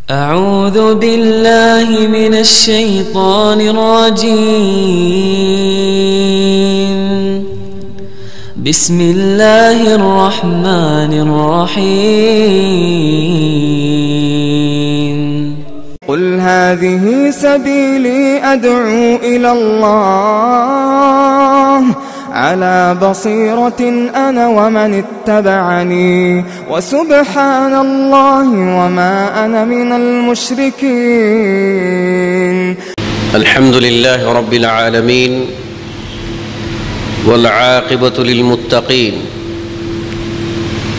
أعوذ بالله من الشيطان الرجيم. بسم الله الرحمن الرحيم. قل هذه سبيلي أدعو إلى الله على بصيرة أنا ومن اتبعني وسبحان الله وما أنا من المشركين. الحمد لله رب العالمين والعاقبة للمتقين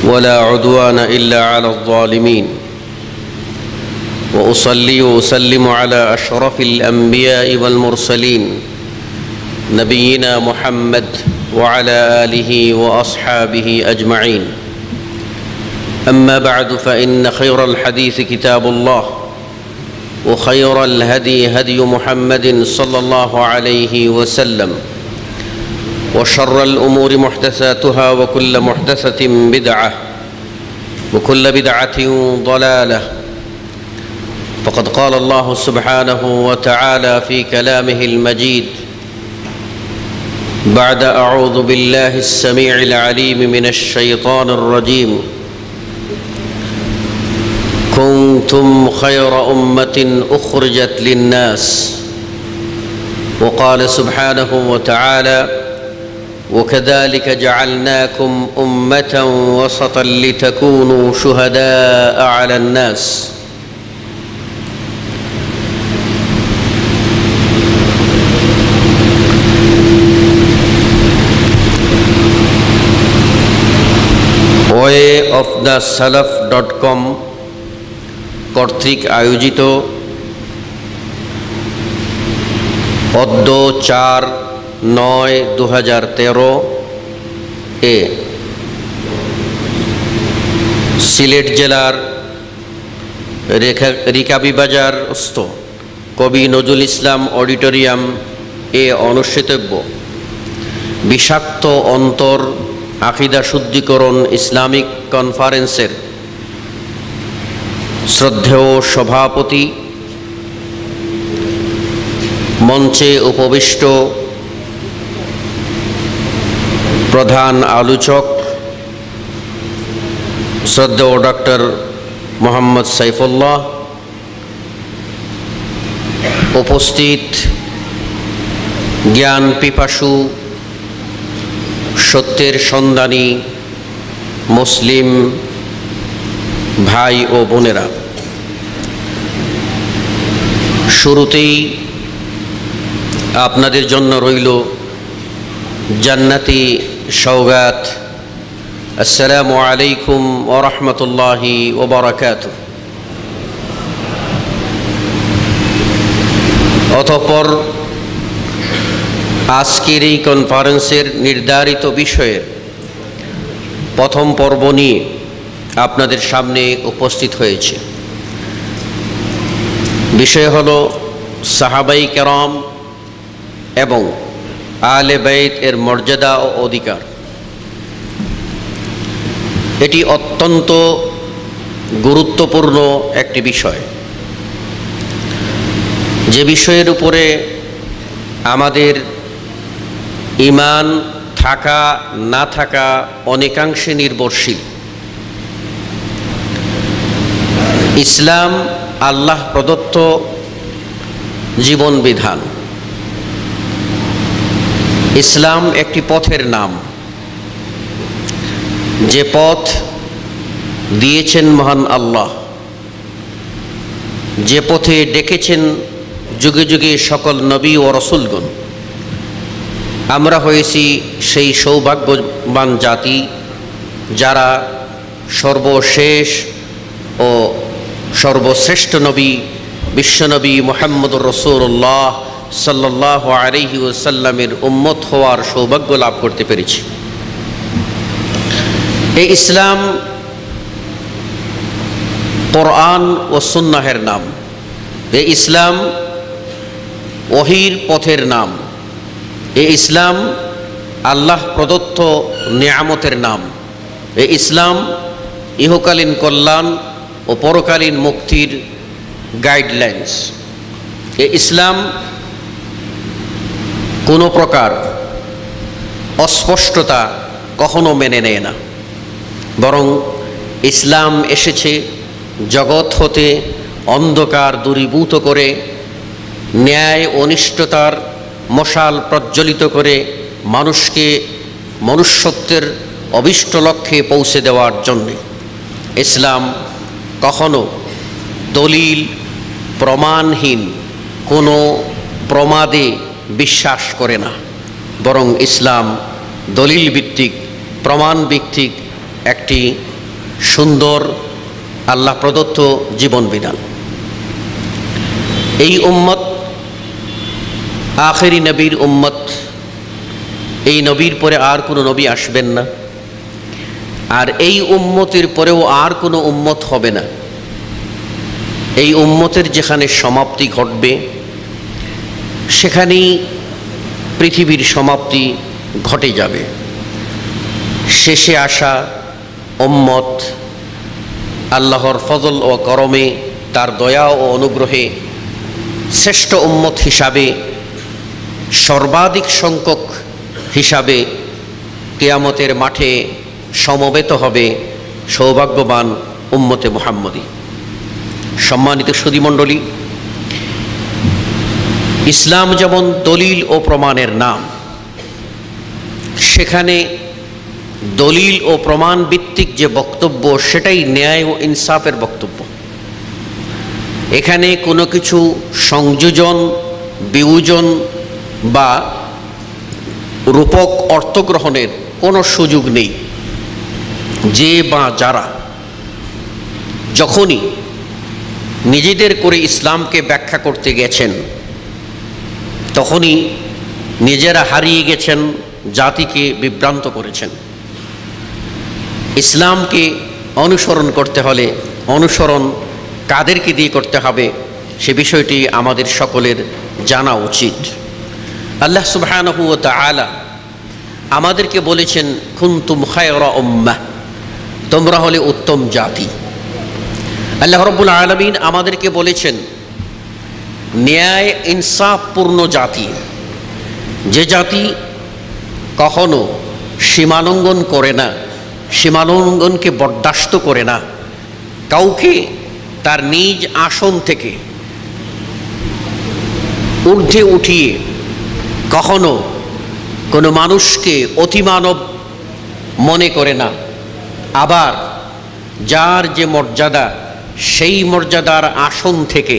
ولا عدوان إلا على الظالمين وأصلي وأسلم على أشرف الأنبياء والمرسلين نبينا محمد وعلى آله وأصحابه أجمعين. أما بعد فإن خير الحديث كتاب الله وخير الهدي هدي محمد صلى الله عليه وسلم وشر الأمور محدثاتها وكل محدثة بدعة وكل بدعة ضلالة. فقد قال الله سبحانه وتعالى في كلامه المجيد بعد أعوذ بالله السميع العليم من الشيطان الرجيم: كنتم خير أمة أخرجت للناس. وقال سبحانه وتعالى: وكذلك جعلناكم أمة وسطا لتكونوا شهداء على الناس. wayofthesalaf.com কর্তৃক আয়োজিত অদ্য 4/9/2013 এ সিলেট জেলার রিকাবিবাজারস্থ কবি নজরুল ইসলাম অডিটোরিয়াম এ অনুষ্ঠিতব্য বিষাক্ত অন্তর আকিদা শুদ্ধিকরণ ইসলামিক কনফারেন্সের শ্রদ্ধেয় সভাপতি, মঞ্চে উপবিষ্ট প্রধান আলোচক শ্রদ্ধেয় ডক্টর মোহাম্মদ সাইফুল্লাহ, উপস্থিত জ্ঞান পিপাসু সত্যের সন্ধানী মুসলিম ভাই ও বোনেরা, শুরুতেই আপনাদের জন্য রইল জান্নাতি সওগাত। আসসালামু আলাইকুম ওয়া রাহমাতুল্লাহি ওয়া বারাকাতুহু। অতঃপর আজকের এই কনফারেন্সের নির্ধারিত বিষয়ের প্রথম পর্ব নিয়ে আপনাদের সামনে উপস্থিত হয়েছে। বিষয় হলো সাহাবাই কেরাম এবং আহলে বাইত এর মর্যাদা ও অধিকার। এটি অত্যন্ত গুরুত্বপূর্ণ একটি বিষয়, যে বিষয়ের উপরে আমাদের ঈমান থাকা না থাকা অনেকাংশে নির্ভরশীল। ইসলাম আল্লাহ প্রদত্ত জীবন বিধান। ইসলাম একটি পথের নাম, যে পথ দিয়েছেন মহান আল্লাহ, যে পথে ডেকেছেন যুগে যুগে সকল নবী ও রসুলগণ। আমরা হয়েছি সেই সৌভাগ্যবান জাতি যারা সর্বশেষ ও সর্বশ্রেষ্ঠ নবী বিশ্বনবী মুহাম্মদুর রাসূলুল্লাহ সাল্লাল্লাহু আলাইহি ওয়াসাল্লামের উম্মত হওয়ার সৌভাগ্য লাভ করতে পেরেছি। এই ইসলাম কোরআন ও সুন্নাহের নাম। এই ইসলাম ওহীর পথের নাম। এই ইসলাম আল্লাহ প্রদত্ত নিয়ামতের নাম। এই ইসলাম ইহকালীন কল্যাণ ও পরকালীন মুক্তির গাইডলাইন্স। ইসলাম কোনো প্রকার অস্পষ্টতা কখনো মেনে নেয় না, বরং ইসলাম এসেছে জগৎ হতে অন্ধকার দূরীভূত করে, ন্যায় ও নিষ্ঠতার মশাল প্রজ্বলিত করে মানুষকে মনুষ্যত্বের অভীষ্ট লক্ষ্যে পৌঁছে দেওয়ার জন্যে। ইসলাম কখনো দলিল প্রমাণহীন কোনো প্রমাদে বিশ্বাস করে না, বরং ইসলাম দলিল ভিত্তিক, প্রমাণ ভিত্তিক একটি সুন্দর আল্লাহ প্রদত্ত জীবন বিধান। এই উম্মত আখেরি নবীর উম্মত, এই নবীর পরে আর কোনো নবী আসবেন না, আর এই উম্মতের পরেও আর কোনো উম্মত হবে না। এই উম্মতের যেখানে সমাপ্তি ঘটবে সেখানেই পৃথিবীর সমাপ্তি ঘটে যাবে। শেষে আসা উম্মত আল্লাহর ফজল ও করমে, তার দয়া ও অনুগ্রহে শ্রেষ্ঠ উম্মত হিসাবে, সর্বাধিক সংখ্যক হিসাবে কিয়ামতের মাঠে সমবেত হবে সৌভাগ্যবান উম্মতে মুহাম্মদী। সম্মানিত সুধীমণ্ডলী, ইসলাম যেমন দলিল ও প্রমাণের নাম, সেখানে দলিল ও প্রমাণ ভিত্তিক যে বক্তব্য সেটাই ন্যায় ও ইনসাফের বক্তব্য। এখানে কোনো কিছু সংযোজন, বিয়োজন বা রূপক অর্থগ্রহণের কোনো সুযোগ নেই। যে বা যারা যখনই নিজেদের করে ইসলামকে ব্যাখ্যা করতে গেছেন, তখনই নিজেরা হারিয়ে গেছেন, জাতিকে বিভ্রান্ত করেছেন। ইসলামকে অনুসরণ করতে হলে অনুসরণ কাদেরকে দিয়ে করতে হবে সে বিষয়টি আমাদের সকলের জানা উচিত। আল্লাহ সুবহানাহু ওয়া তাআলা আমাদেরকে বলেছেন, কুনতুম খায়রা উম্মাহ, তোমরা হলে উত্তম জাতি। আল্লাহ রাব্বুল আলামিন আমাদেরকে বলেছেন ন্যায় ইনসাফপূর্ণ জাতি, যে জাতি কখনো সীমালঙ্ঘন করে না, সীমালঙ্ঘনকে বরদাস্ত করে না, কাউকে তার নিজ আসন থেকে ঊর্ধ্বে উঠিয়ে কখনো কোনো মানুষকে অতিমানব মনে করে না, আবার যার যে মর্যাদা সেই মর্যাদার আসন থেকে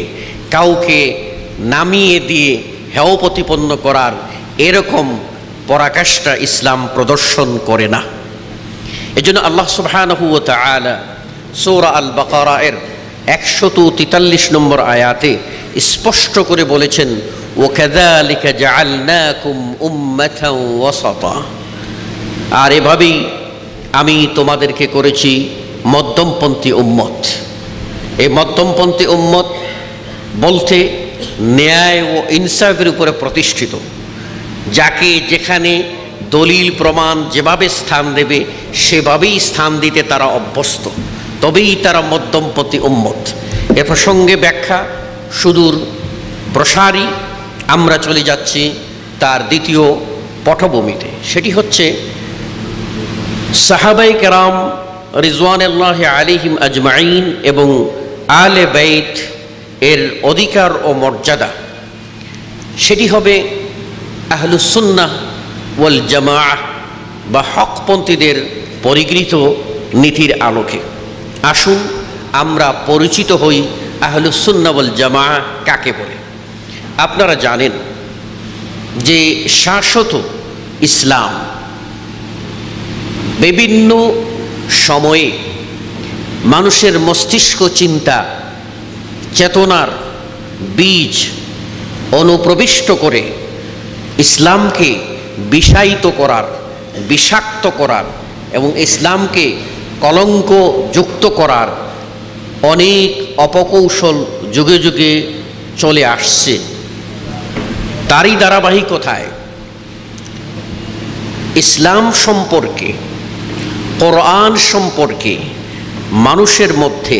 কাউকে নামিয়ে দিয়ে হেয় প্রতিপন্ন করার এরকম পরাকাষ্ঠা ইসলাম প্রদর্শন করে না। এজন্য আল্লাহ সুবহানাহু ওয়া তাআলা সূরা আল বাকারা এর 143 নম্বর আয়াতে স্পষ্ট করে বলেছেন, ওয়াকাযালিকা জাআলনাকুম উম্মাতান ওয়াসাতা, আর এভাবেই আমি তোমাদেরকে করেছি মধ্যমপন্থী উম্মত। এই মধ্যমপন্থী উম্মত বলতে ন্যায় ও ইনসাফের উপরে প্রতিষ্ঠিত, যাকে যেখানে দলিল প্রমাণ যেভাবে স্থান দেবে সেভাবেই স্থান দিতে তারা অভ্যস্ত, তবেই তারা মধ্যমপন্থী উম্মত। এ প্রসঙ্গে ব্যাখ্যা সুদূর প্রসারী, আমরা চলে যাচ্ছি তার দ্বিতীয় পটভূমিতে। সেটি হচ্ছে সাহাবায়ে কেরাম রিজওয়ানুল্লাহি আলাইহিম আজমাইন এবং আলে বাইত এর অধিকার ও মর্যাদা। সেটি হবে আহলুস সুন্নাহ ওয়াল জামাআহ বা হকপন্থীদের পরিগৃহীত নীতির আলোকে। আসুন আমরা পরিচিত হই আহলুস সুন্নাহ ওয়াল জামাআহ কাকে বলে। আপনারা জানেন যে শাশ্বত ইসলাম বিভিন্ন সময়ে মানুষের মস্তিষ্ক, চিন্তা, চেতনার বীজ অনুপ্রবিষ্ট করে ইসলামকে বিষায়িত করার, বিষাক্ত করার এবং ইসলামকে কলঙ্ক যুক্ত করার অনেক অপকৌশল যুগে যুগে চলে আসছে। তারই ধারাবাহিকতায় ইসলাম সম্পর্কে, কোরআন সম্পর্কে মানুষের মধ্যে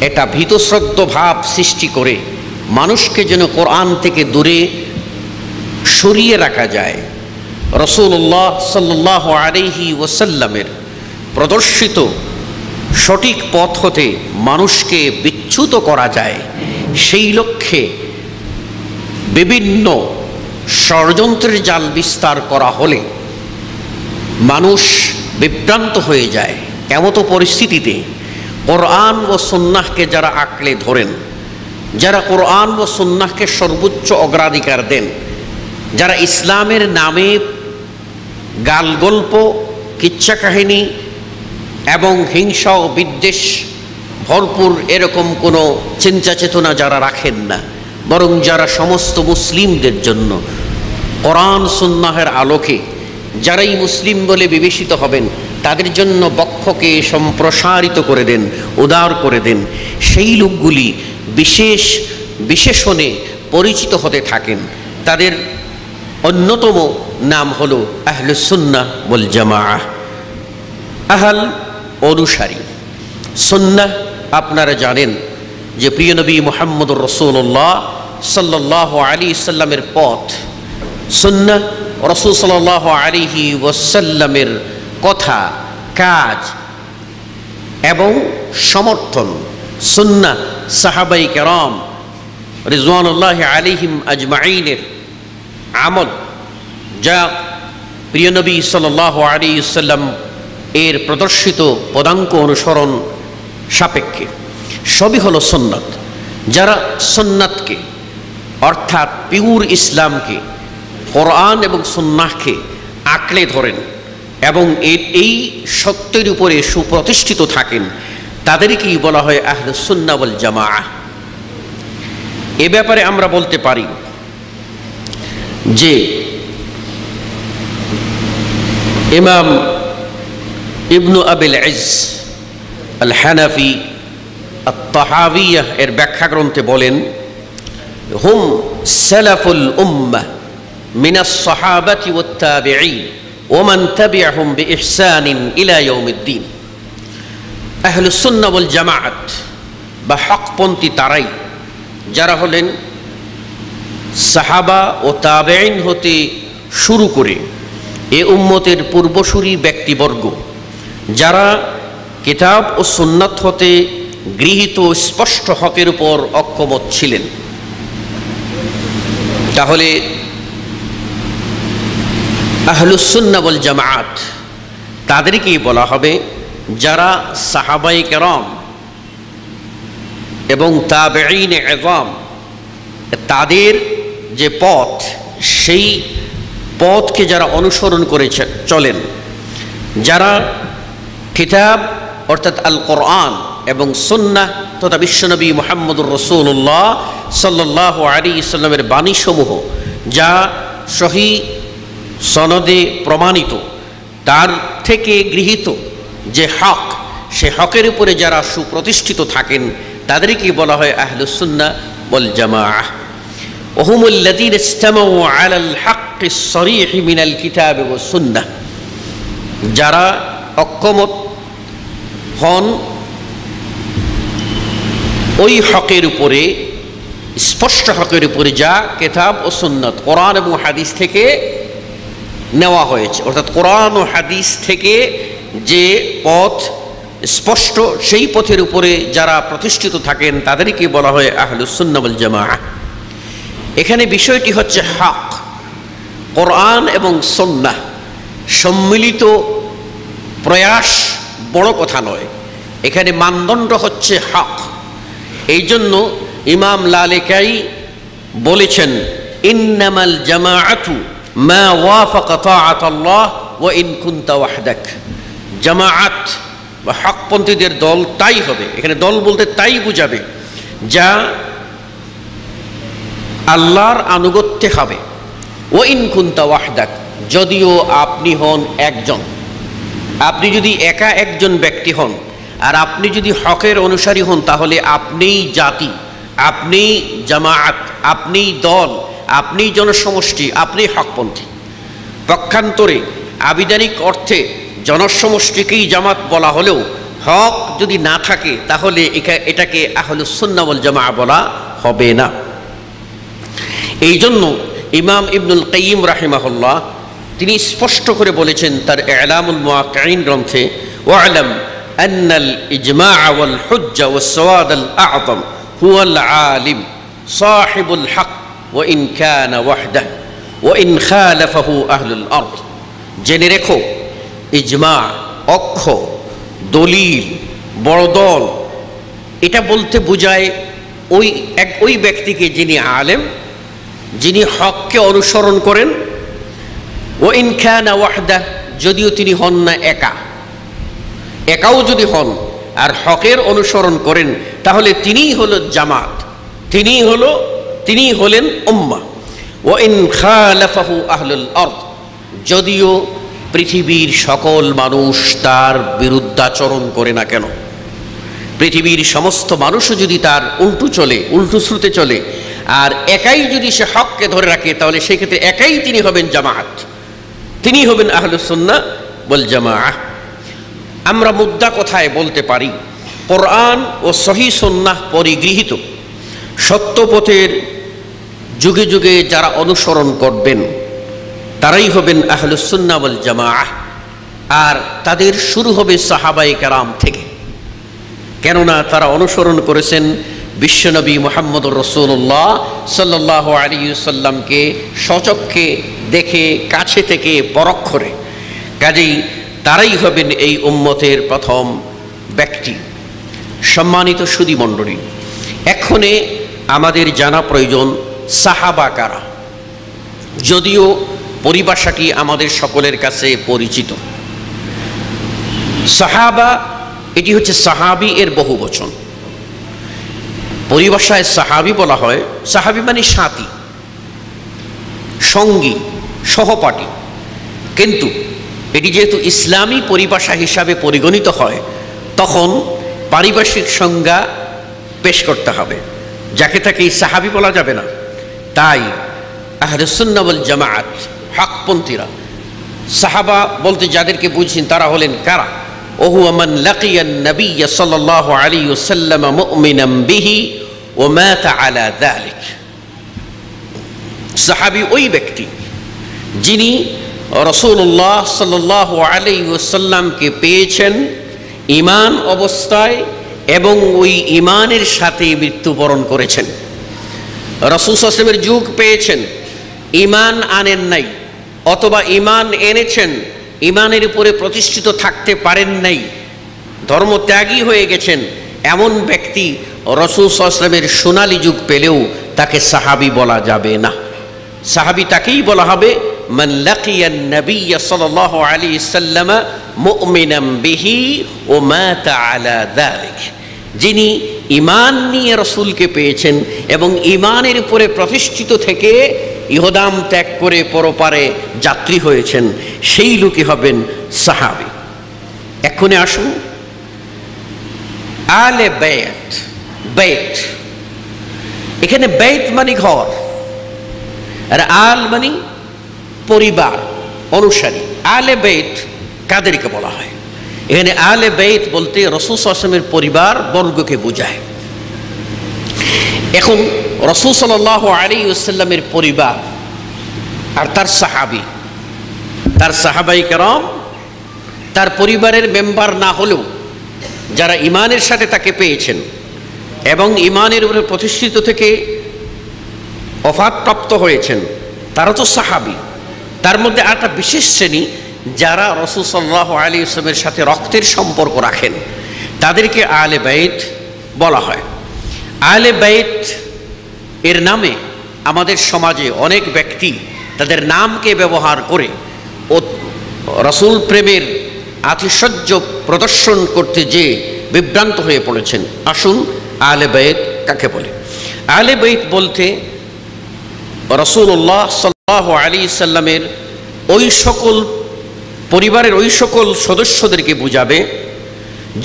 এটা ভীতশ্রদ্ধ ভাব সৃষ্টি করে মানুষকে যেন কোরআন থেকে দূরে সরিয়ে রাখা যায়। রাসূলুল্লাহ সাল্লাল্লাহু আলাইহি ওয়াসাল্লামের প্রদর্শিত সঠিক পথ হতে মানুষকে বিচ্যুত করা যায়, সেই লক্ষ্যে বিভিন্ন ষড়যন্ত্রের জাল বিস্তার করা হলে মানুষ বিভ্রান্ত হয়ে যায়। এমতো পরিস্থিতিতে কোরআন ও সুন্নাহকে যারা আঁকড়ে ধরেন, যারা কোরআন ও সুন্নাহকে সর্বোচ্চ অগ্রাধিকার দেন, যারা ইসলামের নামে গালগল্প, কিচ্ছা কাহিনী এবং হিংসা ও বিদ্বেষ ভরপুর এরকম কোনো চিন্তা চেতনা যারা রাখেন না, বরং যারা সমস্ত মুসলিমদের জন্য কোরআন সুন্নাহের আলোকে যারাই মুসলিম বলে বিবেচিত হবেন তাদের জন্য বক্ষকে সম্প্রসারিত করে দেন, উদার করে দেন, সেই লোকগুলি বিশেষ বিশেষণে পরিচিত হতে থাকেন। তাদের অন্যতম নাম হলো আহলুস সুন্নাহ ওয়াল জামাআহ। আহল অনুসারী, সুন্নাহ আপনারা জানেন যে প্রিয় নবী মুহাম্মদুর রাসূলুল্লাহ সাল্লাল্লাহু আলাইহি সাল্লামের পথ, সুন্নাহ রাসূল সাল্লাল্লাহু আলাইহি ওয়াসাল্লামের কথা, কাজ এবং সমর্থন, সুন্নাহ সাহাবায়ে কেরাম রিজওয়ানুল্লাহি আলাইহিম আজমাইনের আমল, যা প্রিয় নবী সাল্লাল্লাহু আলাইহি ওয়াসাল্লাম এর প্রদর্শিত পদাঙ্ক অনুসরণ সাপেক্ষে সবই হলো সুন্নাত। যারা সুন্নাতকে অর্থাৎ পিওর ইসলামকে, কোরআন এবং সুন্নাহকে আঁকড়ে ধরেন এবং এই সত্যের উপরে সুপ্রতিষ্ঠিত থাকেন, তাদেরকেই বলা হয় আহলুস সুন্নাহ ওয়াল জামাআহ। এ ব্যাপারে আমরা বলতে পারি যে ইমাম ইবনু আবিল ইজ আল হানাফি আত-তাহাবিয়াহ এর ব্যাখ্যা গ্রন্থে বলেন, হুম সালাফুল উম্মাহ মিনাস সাহাবাতি ওয়াত তাবিঈন ওয়া মান তাবিআহুম বিইহসানিন ইলা ইয়াউমিদ্দিন। আহলুস সুন্নাহ ওয়াল জামাআত বা হকপন্থী তারাই যারা হলেন সাহাবা ও তাবেঈন হতে শুরু করে এ উম্মতের পূর্বসূরি ব্যক্তিবর্গ, যারা কিতাব ও সুন্নাত হতে গৃহীত স্পষ্ট হকের উপর অক্ষমত ছিলেন। তাহলে আহলুস সুন্নাহ ওয়াল জামাআত তাদেরকেই বলা হবে যারা সাহাবায়ে কেরাম এবং তাবেঈন এযম তাদের যে পথ, সেই পথকে যারা অনুসরণ করে চলেন, যারা কিতাব অর্থাৎ আল কোরআন এবং সুন্নাহ তথা বিশ্বনবী মুহাম্মদুর রাসূলুল্লাহ সাল্লাল্লাহু আলাইহি সাল্লামের বাণীসমূহ যা সহি সনদে প্রমাণিত, তার থেকে গৃহীত যে হক, সে হকের উপরে যারা সুপ্রতিষ্ঠিত থাকেন তাদেরকেই বলা হয় আহলুস সুন্নাহ ওয়াল জামাআহ। ওহুমুল্লাযীনা ইসতামাউ আলাল হাক্কিস সরীহ মিনাল কিতাব ওয়াস সুন্নাহ, যারা অক্ষমত হন ওই হকের উপরে, স্পষ্ট হকের উপরে যা কিতাব ও সুন্নাত কোরআন এবং হাদিস থেকে নেওয়া হয়েছে, অর্থাৎ কোরআন ও হাদিস থেকে যে পথ স্পষ্ট, সেই পথের উপরে যারা প্রতিষ্ঠিত থাকেন তাদেরকে বলা হয় আহলুস সুন্নাহ ওয়াল জামাআহ। এখানে বিষয়টি হচ্ছে হক। কোরআন এবং সুন্নাহ সম্মিলিত প্রয়াস বড় কথা নয়, এখানে মানদণ্ড হচ্ছে হক। এই জন্য ইমাম লালিকাই বলেছেন, ইন্নামাল জামাআতু মা ওয়াফাকা তাআতাল্লাহ ওয়া ইন কুনতা ওয়াহদাক। জামাআত বা হকপন্থীদের দল তাই হবে, এখানে দল বলতে তাই বুঝাবে যা আল্লাহর আনুগত্যে হবে। ওয়া ইন কুনতা ওয়াহদাক, যদিও আপনি হন একজন, আপনি যদি একা একজন ব্যক্তি হন আর আপনি যদি হকের অনুসারী হন, তাহলে আপনিই জাতি, আপনিই জামাআত, আপনিই দল, আপনিই জনসমষ্টি, আপনিই হকপন্থী। পক্ষান্তরে আবিধানিক অর্থে জনসমষ্টিকেই জামাত বলা হলেও হক যদি না থাকে তাহলে এটাকে আহলুস সুন্নাহ ওয়াল জামাআহ বলা হবে না। এই জন্য ইমাম ইবনুল কাইয়িম রাহিমাহুল্লাহ তিনি স্পষ্ট করে বলেছেন তার ইলামুল মুওয়াক্কিঈন গ্রন্থে, ওয়া'লাম আন্নাল ইজমা' ওয়াল হুজ্জা ওয়াস সাওয়াদ আল আ'যাম হুয়াল আলিম সাহিবুল হক ওয়া ইন কানা ওয়াহদাহু ওয়া ইন খালাফাহু আহলুল আরদ। জেনে রেখো, ইজমা', অক্ষ, দলিল, বড় দল, এটা বলতে বোঝায় ওই ব্যক্তিকে যিনি আলেম, যিনি হককে অনুসরণ করেন, ওয়া ইন কানা ওয়াহদাহু, যদিও তিনি হন না একাও যদি হন আর হকের অনুসরণ করেন তাহলে তিনিই হলো জামাত, তিনিই হলেন উম্মাহ। ওয়া ইন খালাফাহু আহলুল আরদ, যদিও পৃথিবীর সকল মানুষ তার বিরুদ্ধাচরণ করে না কেন, পৃথিবীর সমস্ত মানুষও যদি তার উল্টো স্রোতে চলে আর একাই যদি সে হককে ধরে রাখে তাহলে সেই ক্ষেত্রে একাই তিনি হবেন জামাত, তিনি হবেন আহলুস সুন্নাহ ওয়াল জামাআহ। আমরা মুদ্রা কথায় বলতে পারি, কোরআন ও সহিহ সুন্নাহ পরিগৃহীত সত্যপথের যুগে যুগে যারা অনুসরণ করবেন তারাই হবেন আহলুস সুন্নাহ ওয়াল জামাআহ। আর তাদের শুরু হবে সাহাবায়ে কেরাম থেকে, কেননা তারা অনুসরণ করেছেন বিশ্বনবী মুহাম্মদুর রাসূলুল্লাহ সাল্লাল্লাহু আলাইহি ওয়াসাল্লামকে স্বচক্ষে দেখে, কাছে থেকে পরোক্ষরে। কাজেই তারাই হবেন এই উম্মতের প্রথম ব্যক্তি। সম্মানিত সুধী মণ্ডলী, এক্ষণে আমাদের জানা প্রয়োজন সাহাবা কারা। যদিও পরিভাষাটি আমাদের সকলের কাছে পরিচিত। সাহাবা এটি হচ্ছে সাহাবী এর বহু বচন। পরিভাষায় সাহাবী বলা হয়, সাহাবী মানে সাথী, সঙ্গী, সহপাঠী। কিন্তু এটি যেহেতু ইসলামী পরিভাষা হিসাবে পরিগণিত হয় তখন পারিভাষিক সংজ্ঞা পেশ করতে হবে, যাকে তাকে সাহাবী বলা যাবে না। তাই আহলুস সুন্নাহ ওয়াল জামাআত, হকপন্থীরা, সাহাবা বলতে যাদেরকে বুঝছেন তারা হলেন কারা? ওহুয়া মান লাকিয়ান নবিয়্য সাল্লাল্লাহু আলাইহি ওয়াসাল্লাম মুমিনান বিহি ওয়া মাতা আলা যালিক। সাহাবী ওই ব্যক্তি যিনি রাসূলুল্লাহ সাল্লাল্লাহু আলাইহি ওয়াসাল্লামকে পেয়েছেন ঈমান অবস্থায় এবং ওই ঈমানের সাথে মৃত্যুবরণ করেছেন। রাসূল সাল্লাল্লাহু আলাইহি ওয়াসাল্লামের যুগ পেয়েছেন, ঈমান আনেন নাই, অথবা ঈমান এনেছেন, ঈমানের উপরে প্রতিষ্ঠিত থাকতে পারেন নাই, ধর্মত্যাগী হয়ে গেছেন, এমন ব্যক্তি রাসূল সাল্লাল্লাহু আলাইহি ওয়াসাল্লামের সোনালী যুগ পেলেও তাকে সাহাবী বলা যাবে না। সাহাবী তাকেই বলা হবে মান লাকিয়ান নবিয়্য সাল্লাল্লাহু আলাইহি ওয়াসাল্লাম মুমিনান বিহি ওয়া মাতা আলা যালিক, যিনি ঈমান নিয়ে রাসূলকে পেয়েছেন এবং ঈমানের উপরে প্রতিষ্ঠিত থেকে ইহদাম ত্যাগ করে পরপারে যাত্রী হয়েছেন, সেই লোকই হবেন সাহাবী। এক্ষণে আসুন আলে বাইত। বাইত, এখানে বাইত মানে ঘর, আর আল মানে পরিবার, অনুসারী। আলে বাইত কাদেরকে বলা হয়? এখানে আলে বাইত বলতে রাসূল সাল্লাল্লাহু আলাইহি ওয়াসাল্লামের পরিবার বর্গকে বোঝায়। এখন রাসূল সাল্লাল্লাহু আলাইহি ওয়াসাল্লামের পরিবার আর তার সাহাবী, তার সাহাবায়ে কেরাম, তার পরিবারের মেম্বার না হলেও যারা ঈমানের সাথে তাকে পেয়েছেন এবং ঈমানের উপরে প্রতিষ্ঠিত থেকে ওফাতপ্রাপ্ত হয়েছেন, তারা তো সাহাবী। তার মধ্যে একটা বিশেষ শ্রেণী যারা রাসূল সাল্লাল্লাহু আলাইহি ওয়াসাল্লামের সাথে রক্তের সম্পর্ক রাখেন, তাদেরকে আলে বাইত বলা হয়। আলে বাইত এর নামে আমাদের সমাজে অনেক ব্যক্তি তাদের নামকে ব্যবহার করে ও রাসূল প্রেমের আতিশয্য প্রদর্শন করতে যে বিভ্রান্ত হয়ে পড়েছেন। আসুন আলে বাইত কাকে বলে? আলে বাইত বলতে রাসূলুল্লাহ সাল্লাল্লাহু আলাইহি সাল্লামের ওই সকল পরিবারের ওই সকল সদস্যদেরকে বুঝাবে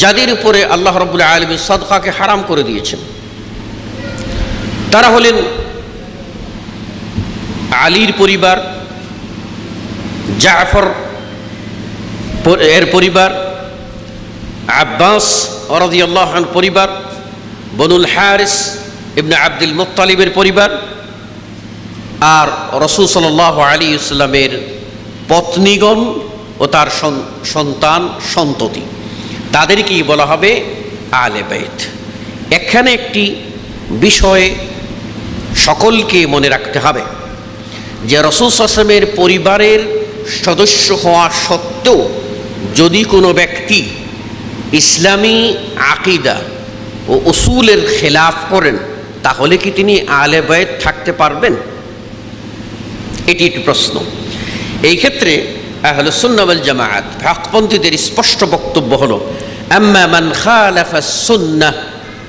যাদের উপরে আল্লাহ রাব্বুল আলামিন সাদকাকে হারাম করে দিয়েছেন। তারা হলেন আলীর পরিবার, জাফর এর পরিবার, আব্বাস রাদিয়াল্লাহু আনহু পরিবার, বনুল হারিস ইবনে আব্দুল মুত্তালিবের পরিবার, আর রাসূল সাল্লাল্লাহু আলাইহি ওয়াসাল্লামের পত্নীগণ ও তার সন্তান সন্ততি, তাদেরকেই বলা হবে আলে বাইত। এখানে একটি বিষয় সকলকে মনে রাখতে হবে যে রাসূল সাল্লাল্লাহু আলাইহি ওয়াসাল্লামের পরিবারের সদস্য হওয়া সত্ত্বেও যদি কোনো ব্যক্তি ইসলামী আকিদা ও উসুলের খেলাফ করেন, তাহলে কি তিনি আলে বাইত থাকতে পারবেন? এটি একটি প্রশ্ন। এই ক্ষেত্রে আহলুস সুন্নাহ ওয়াল জামাআত হকপন্থীদের স্পষ্ট বক্তব্য হলো, আম্মা মান খালাফা সুন্নাহ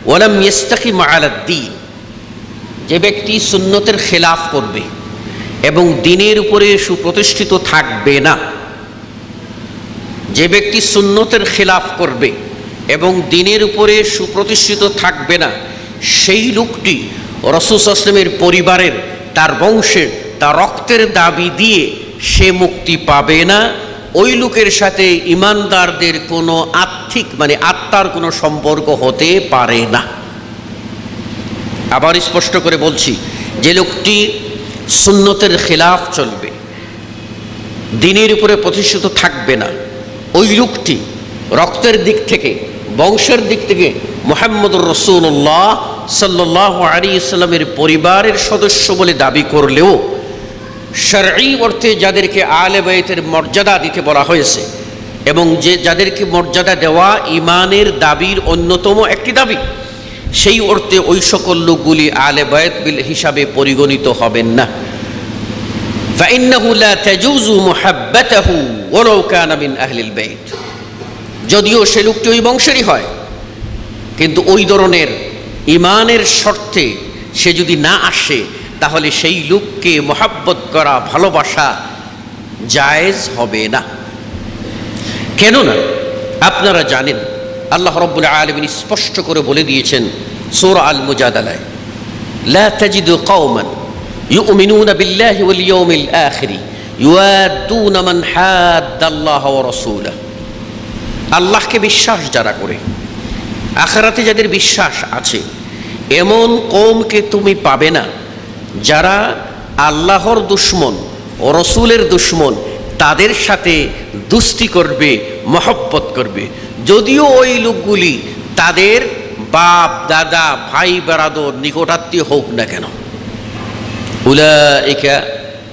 ওয়া লাম ইস্তাকিম আলা দ্বীন, যে ব্যক্তি সুন্নতের খেলাফ করবে এবং দ্বীনের উপরে সুপ্রতিষ্ঠিত থাকবে না, যে ব্যক্তি সুন্নতের খেলাফ করবে এবং দ্বীনের উপরে সুপ্রতিষ্ঠিত থাকবে না, সেই লোকটি রাসূল সাল্লাল্লাহু আলাইহি ওয়াসাল্লামের পরিবারের, তার বংশের, তার রক্তের দাবি দিয়ে সে মুক্তি পাবে না। ওই লোকের সাথে ইমানদারদের কোনো আত্মার কোনো সম্পর্ক হতে পারে না। আবার স্পষ্ট করে বলছি, যে লোকটি সুন্নতের খেলাফ চলবে, দ্বীনের উপরে প্রতিষ্ঠিত থাকবে না, ওই লোকটি রক্তের দিক থেকে, বংশের দিক থেকে মুহাম্মদুর রাসূলুল্লাহ সাল্লাল্লাহু আলাইহি ওয়াসাল্লামের পরিবারের সদস্য বলে দাবি করলেও শরঈ অর্থে যাদেরকে আলে বাইতের মর্যাদা দিতে বলা হয়েছে এবং যাদেরকে মর্যাদা দেওয়া ঈমানের দাবির অন্যতম একটি দাবি, সেই অর্থে ওই সকল লোকগুলি আলে বাইত হিসাবে পরিগণিত হবেন না। فإنه لا تجوز محبته ولو كان من أهل البيت, যদিও সে লোকটি ওই বংশেরই হয়, কিন্তু ওই ধরনের ঈমানের শর্তে সে যদি না আসে, তাহলে সেই লোককে মহব্বত করা, ভালোবাসা জায়েজ হবে না। কেননা আপনারা জানেন আল্লাহ রাব্বুল আলামিন স্পষ্ট করে বলে দিয়েছেন সূরা আল মুজাদালায়, লা তাজিদু কওমান ইউমিনুনা বিল্লাহি ওয়াল ইয়াউমিল আখির ইউআদুনা মান হাদ্দাল্লাহ ওয়া রাসূলাহু, আল্লাহকে বিশ্বাস যারা করে, আখিরাতে যাদের বিশ্বাস আছে, এমন কওমকে তুমি পাবে না যারা আল্লাহর দুশমন ও রসুলের দুশমন, তাদের সাথে দুস্তি করবে, মহব্বত করবে, যদিও ওই লোকগুলি তাদের বাপ, দাদা, ভাই, বেরাদর, নিকটাত্মীয় হোক না কেন। উলাইকা,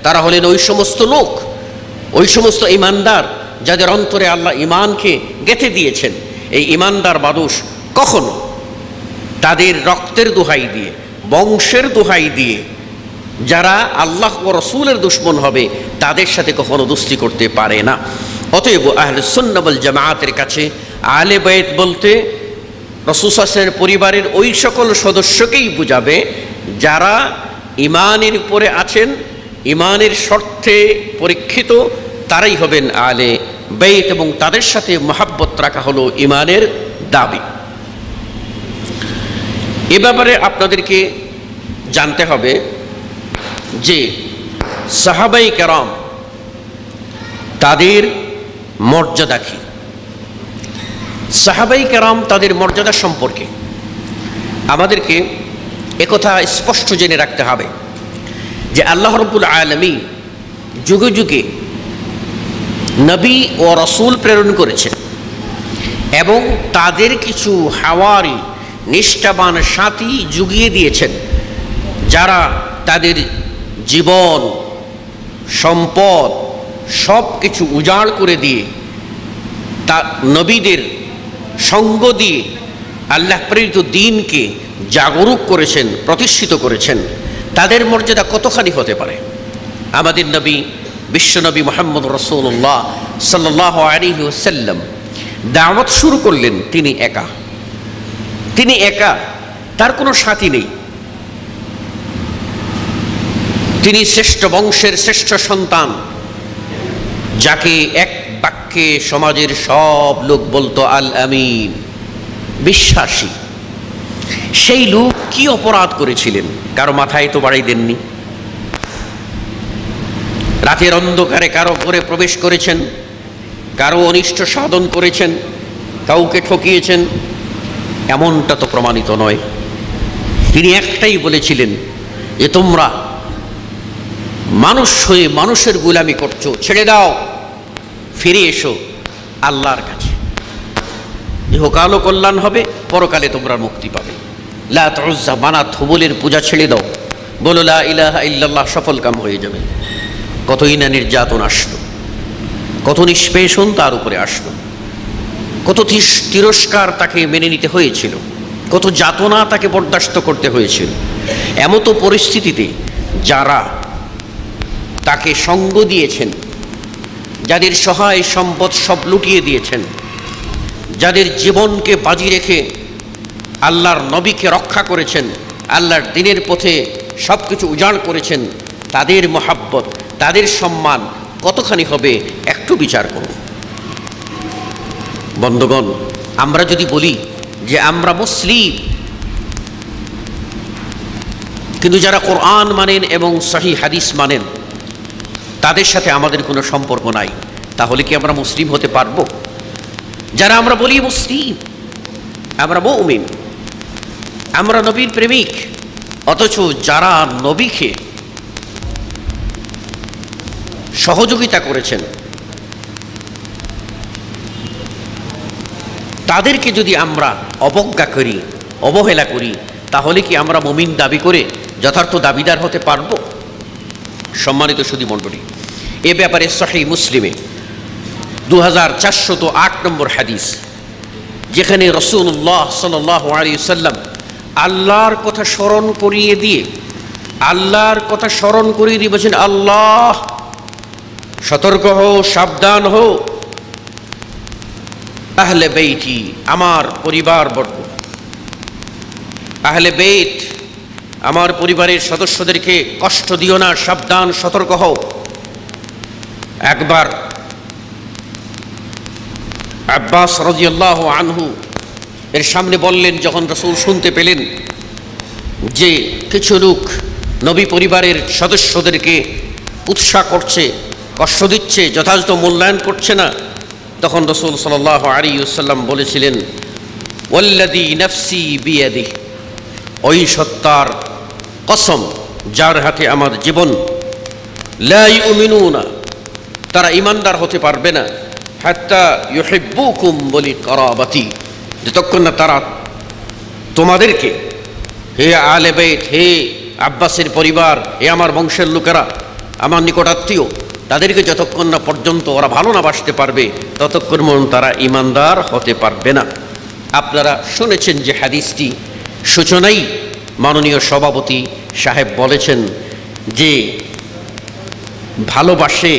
তারা হলেন ওই সমস্ত লোক, ওই সমস্ত ঈমানদার যাদের অন্তরে আল্লাহ ঈমানকে গেঁথে দিয়েছেন। এই ঈমানদার মানুষ কখনো তাদের রক্তের দোহাই দিয়ে, বংশের দোহাই দিয়ে যারা আল্লাহ ও রসুলের দুশমন হবে, তাদের সাথে কখনো দুস্তি করতে পারে না। অতএব আহলে সুন্নাহ ওয়াল জামাআতের কাছে আলে বাইত বলতে রাসূল সাল্লাল্লাহু আলাইহি ওয়াসাল্লামের পরিবারের ওই সকল সদস্যকেই বুঝাবে যারা ঈমানের উপরে আছেন, ঈমানের শর্তে পরীক্ষিত, তারাই হবেন আলে বাইত, এবং তাদের সাথে মহব্বত রাখা হলো ঈমানের দাবি। এ ব্যাপারে আপনাদেরকে জানতে হবে যে সাহাবাই কেরাম তাদের মর্যাদা কি। সাহাবাই কেরাম তাদের মর্যাদা সম্পর্কে আমাদেরকে একথা স্পষ্ট জেনে রাখতে হবে যে আল্লাহ রাব্বুল আলামিন যুগে যুগে নবী ও রাসূল প্রেরণ করেছেন এবং তাদের কিছু হাওয়ারি, নিষ্ঠাবান সাথী জুগিয়ে দিয়েছেন, যারা তাদের জীবন, সম্পদ সব কিছু উজাড় করে দিয়ে তা নবীদের সঙ্গ দিয়ে আল্লাহ প্রেরিত দ্বীনকে জাগরুক করেছেন, প্রতিষ্ঠিত করেছেন। তাদের মর্যাদা কতখানি হতে পারে? আমাদের নবী, বিশ্বনবী মুহাম্মদ রাসূলুল্লাহ সাল্লাল্লাহু আলাইহি ওয়াসাল্লাম দাওয়াত শুরু করলেন তিনি একা। তিনি একা, তার কোনো সাথী নেই। তিনি শ্রেষ্ঠ বংশের শ্রেষ্ঠ সন্তান, যাকে এক বাক্যে সমাজের সব লোক বলতো আল আমিন, বিশ্বাসী। সেই লোক কি অপরাধ করেছিলেন? কারো মাথায় তো বাড়াই দেননি। রাতের অন্ধকারে কারো ঘরে প্রবেশ করেছেন, কারো অনিষ্ট সাধন করেছেন, কাউকে ঠকিয়েছেন এমনটা তো প্রমাণিত নয়। তিনি একটাই বলেছিলেন যে তোমরা মানুষ হয়ে মানুষের গোলামি করছো, ছেড়ে দাও, ফিরে এসো আল্লাহর কাছে, ইহকালও কল্যাণ হবে, পরকালে তোমরা মুক্তি পাবে। লাত উজ্জা মানাত হুবলের পূজা ছেড়ে দাও, বলো লা ইলাহা ইল্লাল্লাহ, সফল কাম হয়ে যাবে। কতই না নির্যাতন আসলো, কত নিষ্পেষণ তার উপরে আসলো, কত তিরস্কার তাকে মেনে নিতে হয়েছিল, কত যাতনা তাকে বরদাস্ত করতে হয়েছিল। এমতো পরিস্থিতিতে যারা তাকে সঙ্গ দিয়েছেন, যাদের সহায় সম্পদ সব লুটিয়ে দিয়েছেন, যাদের জীবনকে বাজি রেখে আল্লাহর নবীকে রক্ষা করেছেন, আল্লাহর দ্বীনের পথে সব কিছু উজাড় করেছেন, তাদের মহাব্বত, তাদের সম্মান কতখানি হবে একটু বিচার করুন। বন্ধুগণ, আমরা যদি বলি যে আমরা মুসলিম, কিন্তু যারা কোরআন মানেন এবং সহিহ হাদিস মানেন তাদের সাথে আমাদের কোনো সম্পর্ক নাই, তাহলে কি আমরা মুসলিম হতে পারবো? যারা আমরা বলি মুসলিম, আমরা মুমিন, আমরা নবীর প্রেমিক, অথচ যারা নবীকে সহযোগিতা করেছেন তাদেরকে যদি আমরা অবজ্ঞা করি, অবহেলা করি, তাহলে কি আমরা মুমিন দাবি করে যথার্থ দাবিদার হতে পারবো? সম্মানিত সুধী মণ্ডলী, এ ব্যাপারে সহিহ মুসলিমে 2408 নম্বর হাদিস, যেখানে রাসূলুল্লাহ সাল্লাল্লাহু আলাইহি ওয়াসাল্লাম আল্লাহর কথা স্মরণ করিয়ে দিয়ে বলছেন, আল্লাহ সতর্ক হও, সাবধান হও, আহলে বেইতি, আমার পরিবারবর্গ, আহলে বেইত, আমার পরিবারের সদস্যদেরকে কষ্ট দিও না, সাবধান, সতর্ক হও। একবার আব্বাস রাদিয়াল্লাহু আনহু এর সামনে বললেন, যখন রাসূল শুনতে পেলেন যে কিছু লোক নবী পরিবারের সদস্যদেরকে উৎসাহ করছে, কষ্ট দিচ্ছে, যথাযথ মূল্যায়ন করছে না, তখন রাসূল সাল্লাল্লাহু আলাইহি ওয়াসাল্লাম বলেছিলেন, ওয়াল্লাযী নাফসি বিয়াদিহি, ওই সত্তার কসম যার হাতে আমার জীবন, লা ইউমিনুনা, তারা ঈমানদার হতে পারবে না, হাত্তা ইউহিব্বুকুম লিকারাবাতি, যতক্ষণ না তারা তোমাদেরকে, হে আহলে বাইত, হে আব্বাসের পরিবার, হে আমার বংশের লোকেরা, আমার নিকটাত্মীয়, তাদেরকে যতক্ষণ না পর্যন্ত ওরা ভালো না বাসতে পারবে ততক্ষণ তারা ঈমানদার হতে পারবে না। আপনারা শুনেছেন যে হাদিসটি সূচনাই মাননীয় সভাপতি সাহেব বলেছেন যে ভালোবাসে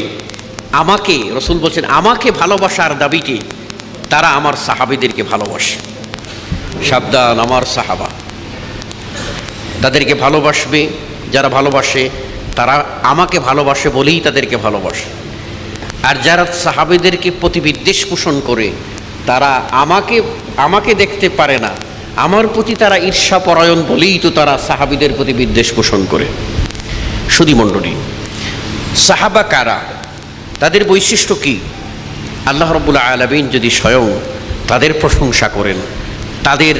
আমাকে, রাসূল বলছেন আমাকে ভালোবাসার দাবিতে তারা আমার সাহাবীদেরকে ভালোবাসে। সাবধান, আমার সাহাবা তাদেরকে ভালোবাসবে, যারা ভালোবাসে তারা আমাকে ভালোবাসে বলেই তাদেরকে ভালোবাসে। আর যারা সাহাবীদেরকে প্রতি বিদ্বেষ পোষণ করে, তারা আমাকে দেখতে পারে না, আমার প্রতি তারা ঈর্ষাপরায়ণ বলেই তো তারা সাহাবীদের প্রতি বিদ্বেষ পোষণ করে। সুধী মণ্ডলী, সাহাবা কারা, তাদের বৈশিষ্ট্য কি? আল্লাহ রাব্বুল আলামিন যদি স্বয়ং তাদের প্রশংসা করেন, তাদের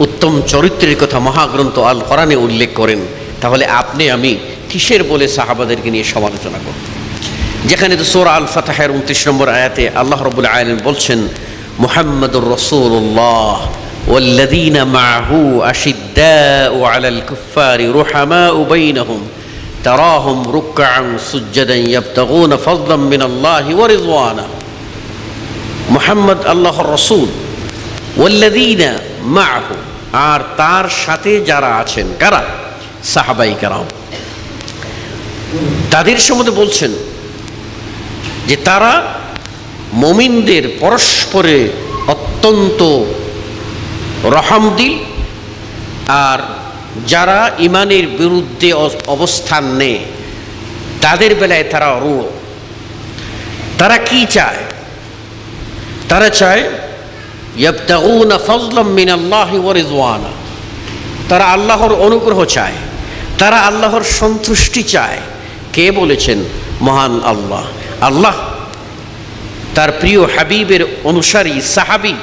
উত্তম চরিত্রের কথা মহাগ্রন্থ আল কোরআনে উল্লেখ করেন, তাহলে আপনি আমি কিসের বলে সাহাবাদেরকে নিয়ে সমালোচনা করব? যেখানে তো সূরা আল ফাতহের 29 নম্বর আয়াতে আল্লাহ রাব্বুল আলামিন বলছেন, মুহাম্মাদুর রাসূলুল্লাহ ওয়াল্লাযীনা মাআহু আশিদ্দাউ আলাল কুফফারি রুহামাউ বাইনাহুম তারাহুম রুকআন সুজদান ইয়াবতাগুনা ফাযলাম মিনাল্লাহি ওয়া রিদওয়ানা। মুহাম্মদ আল্লাহর রাসূল, ওয়াল্লাযীনা মাআহু, আর তার সাথে যারা আছেন, কারা? সাহাবায়ে কেরাম। তাদের সম্বন্ধে বলছেন যে তারা মুমিনদের পরস্পরে অত্যন্ত রহমদিল, আর যারা ইমানের বিরুদ্ধে অবস্থান নেয় তাদের বেলায় তারা রূঢ়। তারা কি চায়? তারা চায় ইয়াবতাগুনা ফাযলাম মিনাল্লাহি ওয়া রিদওয়ানা, তারা আল্লাহর অনুগ্রহ চায়, তারা আল্লাহর সন্তুষ্টি চায়। কে বলেছেন? মহান আল্লাহ। আল্লাহ তার প্রিয় হাবিবের অনুসারী সাহাবী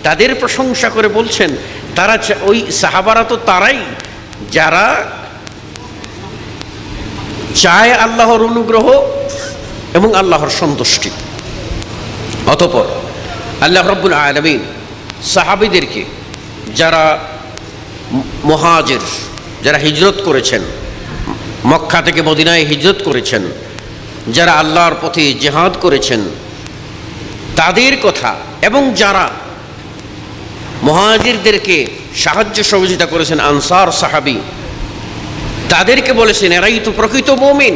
তাদের প্রশংসা করে বলছেন তারা ওই সাহাবারা তো তারাই যারা চায় আল্লাহর অনুগ্রহ এবং আল্লাহর সন্তুষ্টি। অতঃপর আল্লাহ রাব্বুল আলামিন সাহাবীদেরকে যারা মুহাজির, যারা হিজরত করেছেন, মক্কা থেকে মদিনায় হিজরত করেছেন, যারা আল্লাহর পথে জিহাদ করেছেন তাদের কথা, এবং যারা মুহাজিরদেরকে সাহায্য সহযোগিতা করেছেন আনসার সাহাবী, তাদেরকে বলেছেন এরাই তো প্রকৃত মুমিন।